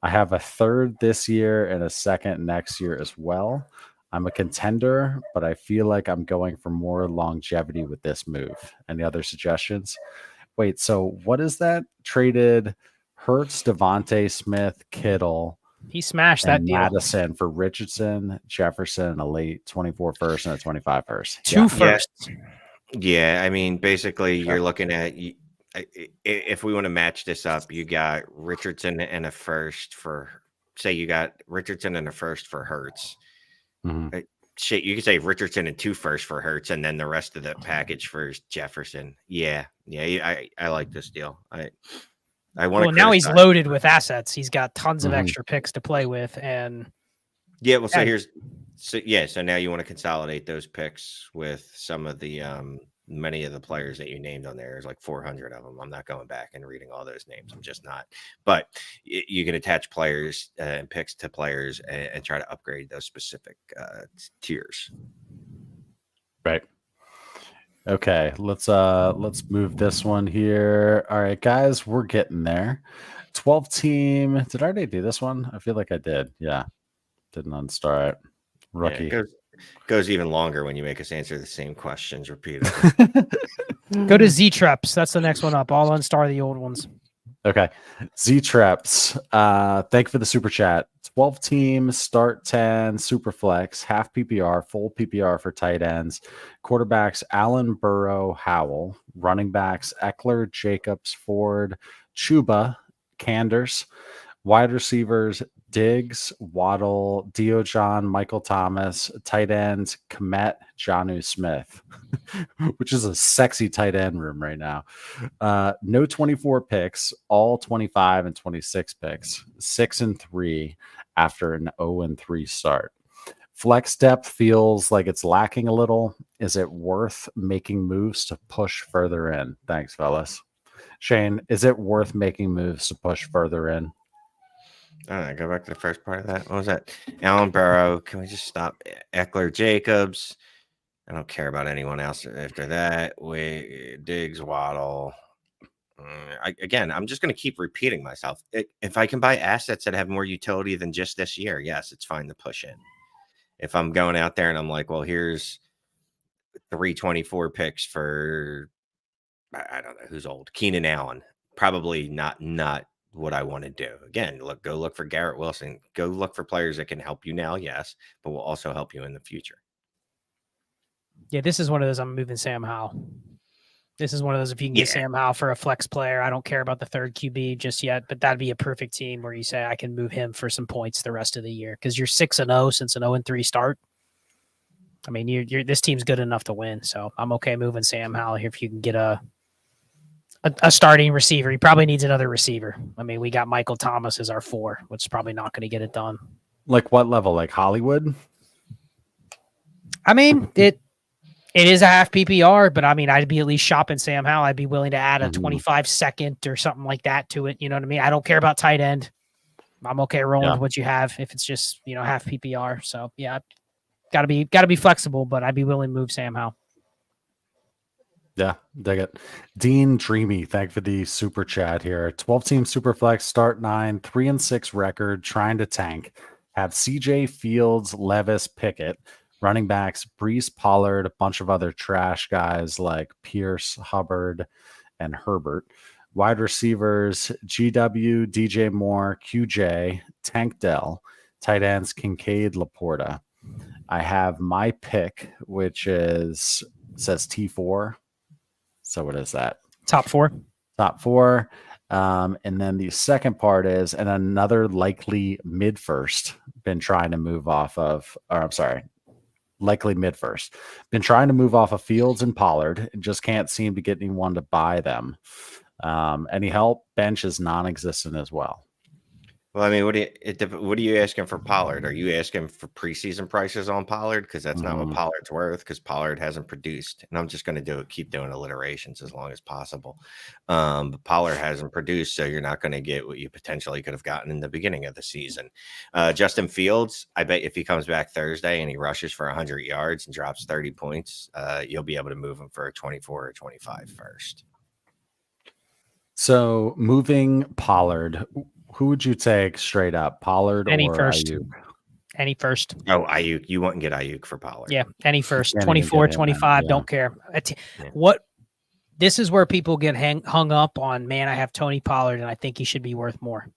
I have a 3rd this year and a 2nd next year as well. I'm a contender, but I feel like I'm going for more longevity with this move. Any other suggestions? Wait, so what is that? Traded Hurts, Devontae Smith, Kittle. He smashed that deal. Madison for Richardson, Jefferson, a late 24 first and a 25 first. 2 firsts. Yeah, I mean, basically, you're looking at, if we want to match this up, you got Richardson and a first for, say, you got Richardson and a first for Hurts. Mm-hmm. Shit, you could say Richardson and 2 firsts for Hurts, and then the rest of the package for Jefferson. Yeah, I like this deal. I want. Well, now he's loaded with assets. He's got tons of extra picks to play with, and yeah. Well, so now you want to consolidate those picks with some of the many of the players that you named on there. There's like 400 of them. I'm not going back and reading all those names. I'm just not. But you can attach players and picks to players and try to upgrade those specific tiers. Right. Okay, let's move this one here. All right, guys, we're getting there. 12 team. Did I already do this one? I feel like I did. Yeah. Didn't unstart. Rookie. Yeah, goes even longer when you make us answer the same questions repeatedly. Go to Z-Traps. That's the next one up. I'll unstar the old ones. Okay. Z-Traps. Thank you for the super chat. 12 team, start 10, super flex, half PPR, full PPR for tight ends. Quarterbacks, Allen, Burrow, Howell. Running backs, Eckler, Jacobs, Ford, Chuba, Canders. Wide receivers, Diggs, Waddle, Diojon, Michael Thomas. Tight ends, Kmet, Jonnu Smith, which is a sexy tight end room right now. No 24 picks, all 25 and 26 picks, 6 and 3 after an 0-3 start. Flex depth feels like it's lacking a little. Is it worth making moves to push further in? Thanks, fellas. Shane, is it worth making moves to push further in? Go back to the first part of that. What was that? Allen Burrow. Can we just stop? Eckler, Jacobs. I don't care about anyone else after that. Diggs, Waddle. Again, I'm just going to keep repeating myself. If I can buy assets that have more utility than just this year, yes, it's fine to push in. If I'm going out there and I'm like, well, here's 324 picks for, I don't know who's old, Keenan Allen, probably not what I want to do. Again, go look for Garrett Wilson. Go look for players that can help you now, yes, but will also help you in the future. Yeah, this is one of those. I'm moving Sam Howell. This is one of those, if you can get Sam Howell for a flex player, I don't care about the third QB just yet, but that'd be a perfect team where you say I can move him for some points the rest of the year because you're 6-0 since an 0-3 start. I mean, you're this team's good enough to win, so I'm okay moving Sam Howell here if you can get a starting receiver. He probably needs another receiver. I mean, we got Michael Thomas as our 4, which is probably not going to get it done. Like what level? Like Hollywood? I mean, it is a half PPR, but I mean, I'd be at least shopping Sam Howell. I'd be willing to add a 25-second or something like that to it. You know what I mean? I don't care about tight end. I'm okay rolling with what you have if it's just, half PPR. So yeah, gotta be flexible, but I'd be willing to move Sam Howell. Yeah, dig it. Dean Dreamy, thank you for the super chat here. 12-team super flex, start 9, 3-6 record, trying to tank. Have CJ Fields, Levis, Pickett. Running backs, Brees, Pollard, a bunch of other trash guys like Pierce, Hubbard, and Herbert. Wide receivers, GW, DJ Moore, QJ, Tank Dell. Tight ends, Kincaid, Laporta. I have my pick, which says T4. So what is that? Top 4. Top 4. And then the second part is, and another likely mid-first. Been trying to move off of, or I'm sorry, likely mid-first. Been trying to move off of Fields and Pollard and just can't seem to get anyone to buy them. Any help? Bench is non-existent as well. Well, I mean, what are you asking for Pollard? Are you asking for preseason prices on Pollard? Because that's not what Pollard's worth, because Pollard hasn't produced. And I'm just going to keep doing alliterations as long as possible. But Pollard hasn't produced, so you're not going to get what you potentially could have gotten in the beginning of the season. Justin Fields, I bet if he comes back Thursday and he rushes for 100 yards and drops 30 points, you'll be able to move him for a 24 or 25 first. So moving Pollard, who would you take straight up, Pollard any or first? Ayuk? Any first. Oh, Ayuk. You wouldn't get Ayuk for Pollard. Yeah, any first. 24, 25, don't care. This is where people get hung up on, man, I have Tony Pollard, and I think he should be worth more.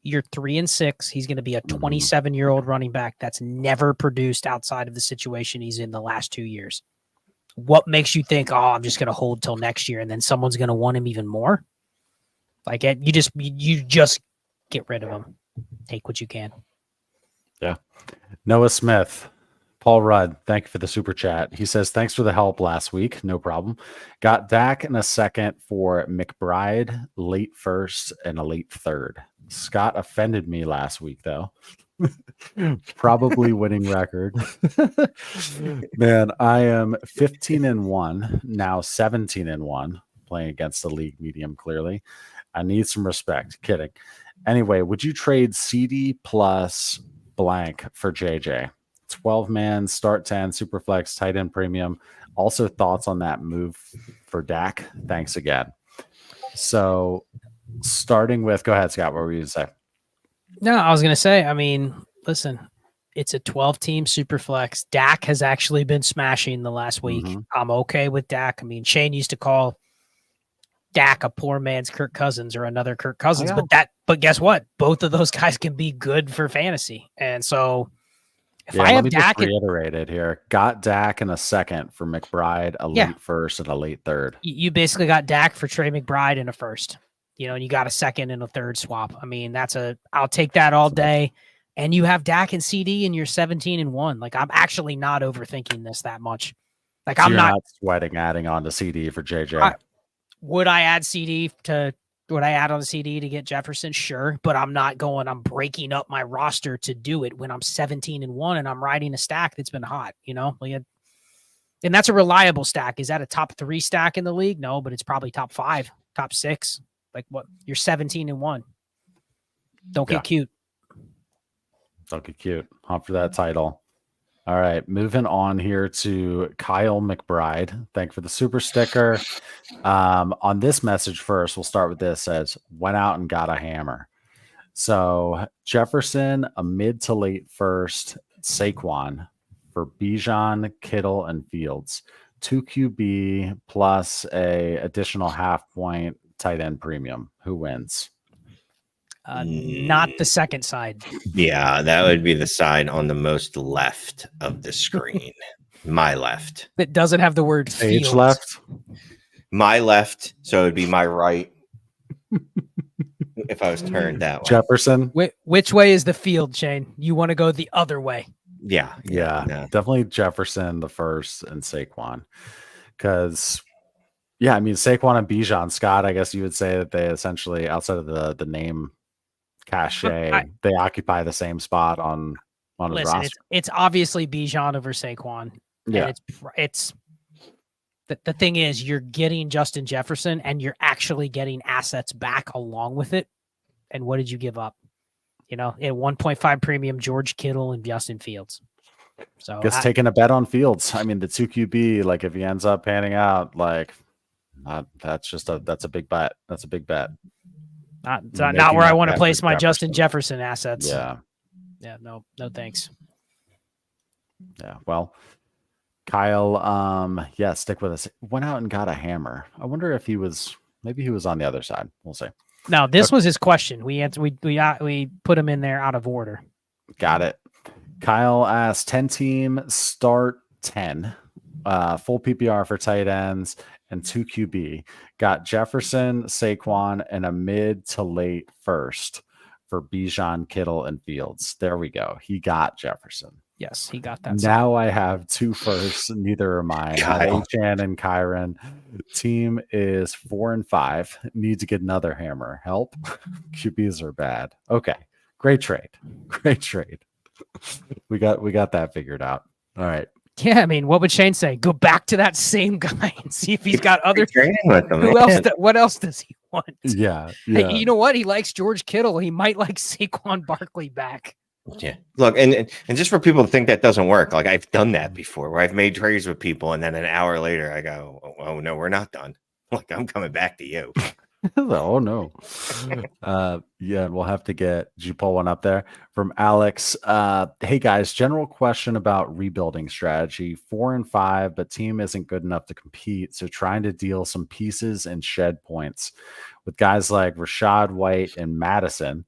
You're 3-6. He's going to be a 27-year-old running back that's never produced outside of the situation he's in the last 2 years. What makes you think, I'm just going to hold till next year, and then someone's going to want him even more? Like, you just get rid of him. Take what you can. Yeah. Noah Smith, Paul Rudd, thank you for the super chat. He says, thanks for the help last week. No problem. Got Dak in a second for McBride, late first and a late third. Scott offended me last week, though. Probably winning record. Man, I am 15-1, now 17-1, playing against the league medium, clearly. I need some respect. Kidding. Anyway, would you trade CD plus blank for JJ? 12-man, start 10, superflex, tight end premium. Also, thoughts on that move for Dak? Thanks again. So, starting with, go ahead, Scott. What were you going to say? No, I was going to say, I mean, listen, it's a 12-team superflex. Dak has actually been smashing the last week. I'm okay with Dak. I mean, Shane used to call Dak a poor man's Kirk Cousins or another Kirk Cousins, but guess what? Both of those guys can be good for fantasy. And so if I have Dak, just reiterate it here. Got Dak in a second for McBride, a late first and a late third. You basically got Dak for Trey McBride in a first, and you got a second and a third swap. I mean, I'll take that all day. And you have Dak and CD and you're 17-1. Like, I'm actually not overthinking this that much. Like, so I'm not sweating adding on to CD for JJ. Would I add on the CD to get Jefferson? Sure. But I'm breaking up my roster to do it when I'm 17-1 and I'm riding a stack that's been hot, and that's a reliable stack. Is that a top 3 stack in the league? No, but it's probably top 5, top 6. Like, what? You're 17-1. Don't get cute. Don't get cute. Hunt for that title. All right, moving on here to Kyle McBride. Thank you for the super sticker. On this message first, we'll start with this. Says, went out and got a hammer. So Jefferson, a mid to late first, Saquon for Bijan, Kittle, and Fields. 2 QB plus a additional half point tight end premium. Who wins? Not the second side. Yeah, that would be the side on the most left of the screen. My left. That doesn't have the word Stage Fields. left. My left, so it'd be my right. If I was turned that way. Jefferson. Which way is the field, Shane? You want to go the other way. Yeah, no. Definitely Jefferson the first and Saquon. Because, I mean, Saquon and Bijan, Scott, I guess you would say that they essentially, outside of the name cachet, they occupy the same spot on his roster. It's obviously Bijan over Saquon. Yeah. And it's the thing is, you're getting Justin Jefferson and you're actually getting assets back along with it. And what did you give up? At 1.5 premium, George Kittle and Justin Fields. So Guess taking a bet on Fields. I mean, the 2 QB, like if he ends up panning out, like that's a big bet. That's a big bet. Not where I want to place my Justin Jefferson assets. Yeah. No thanks. Yeah. Well, Kyle, stick with us. Went out and got a hammer. I wonder if maybe he was on the other side. We'll see. No, this was his question. We answered. We put him in there out of order. Got it. Kyle asked 10 team start 10, full PPR for tight ends and 2 QB. Got Jefferson, Saquon, and a mid to late first for Bijan, Kittle, and Fields. There we go. He got Jefferson. Yes, he got that. Now I have 2 firsts. Neither are mine. Achan and Kyron. Team is 4 and 5. Need to get another hammer. Help. QBs are bad. Okay. Great trade. We got that figured out. All right. Yeah, I mean, what would Shane say? Go back to that same guy and see if he's got other training with them. What else does he want? Yeah. Hey, you know what? He likes George Kittle. He might like Saquon Barkley back. Yeah. Look, and just for people to think that doesn't work, like I've done that before where I've made trades with people and then an hour later I go, oh no, we're not done. Like I'm coming back to you. Oh no. We'll have to did you pull one up there from Alex? Hey guys, general question about rebuilding strategy. 4 and 5, but team isn't good enough to compete. So trying to deal some pieces and shed points with guys like Rashad White and Madison.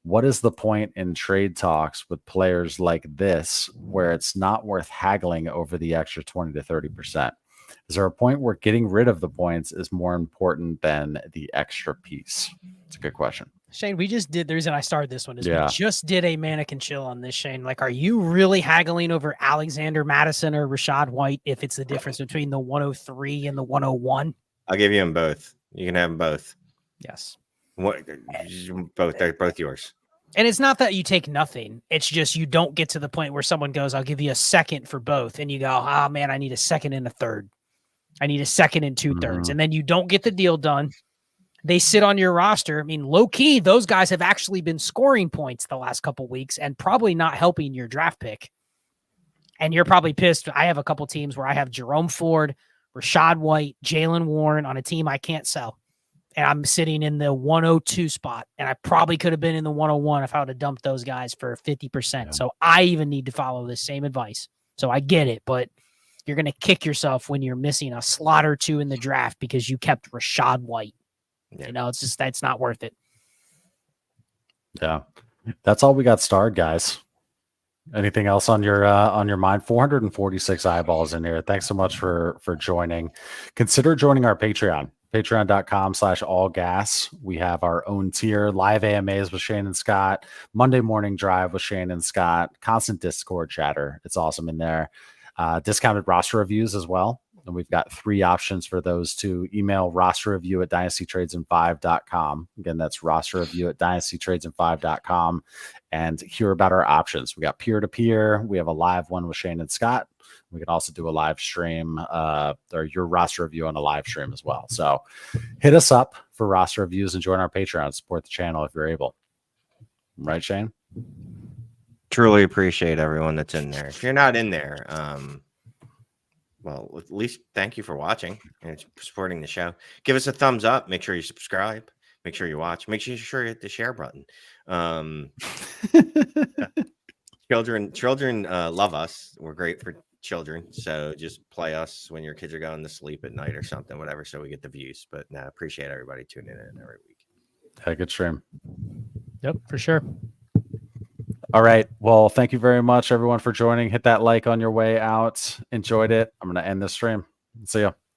What is the point in trade talks with players like this where it's not worth haggling over the extra 20 to 30%? Is there a point where getting rid of the points is more important than the extra piece? It's a good question. Shane, we just did, the reason I started this one is we just did a mannequin chill on this, Shane. Like, are you really haggling over Alexander Madison or Rashad White if it's the difference between the 103 and the 101? I'll give you them both. You can have them both. Yes. They're both yours. And it's not that you take nothing. It's just you don't get to the point where someone goes, I'll give you a second for both. And you go, oh, man, I need a second and a third. I need a second and 2/3. And then you don't get the deal done. They sit on your roster. I mean, low key, those guys have actually been scoring points the last couple of weeks and probably not helping your draft pick. And you're probably pissed. I have a couple teams where I have Jerome Ford, Rashad White, Jalen Warren on a team I can't sell. And I'm sitting in the 102 spot. And I probably could have been in the 101 if I would have dumped those guys for 50%. Yeah. So I even need to follow this same advice. So I get it, but you're going to kick yourself when you're missing a slot or two in the draft because you kept Rashad White. Yeah. It's just, that's not worth it. Yeah. That's all we got starred, guys. Anything else on your mind? 446 eyeballs in here. Thanks so much for joining. Consider joining our Patreon. Patreon.com/allgas. We have our own tier, live AMAs with Shane and Scott, Monday morning drive with Shane and Scott, constant Discord chatter. It's awesome in there. Discounted roster reviews as well. And we've got 3 options for those to email roster review at dynastytradesin5.com. Again, that's roster review at dynastytradesin5.com and hear about our options. We got peer-to-peer. We have a live one with Shane and Scott. We can also do a live stream or your roster review on a live stream as well. So hit us up for roster reviews and join our Patreon. Support the channel if you're able. Right, Shane? Truly appreciate everyone that's in there. If you're not in there, well, at least thank you for watching and supporting the show. Give us a thumbs up. Make sure you subscribe. Make sure you watch. Make sure you hit the share button. Children love us. We're great for children. So just play us when your kids are going to sleep at night or something, whatever. So we get the views. But no, appreciate everybody tuning in every week. Yeah, good stream. Yep, for sure. All right. Well, thank you very much, everyone, for joining. Hit that like on your way out. Enjoyed it. I'm going to end this stream. See ya.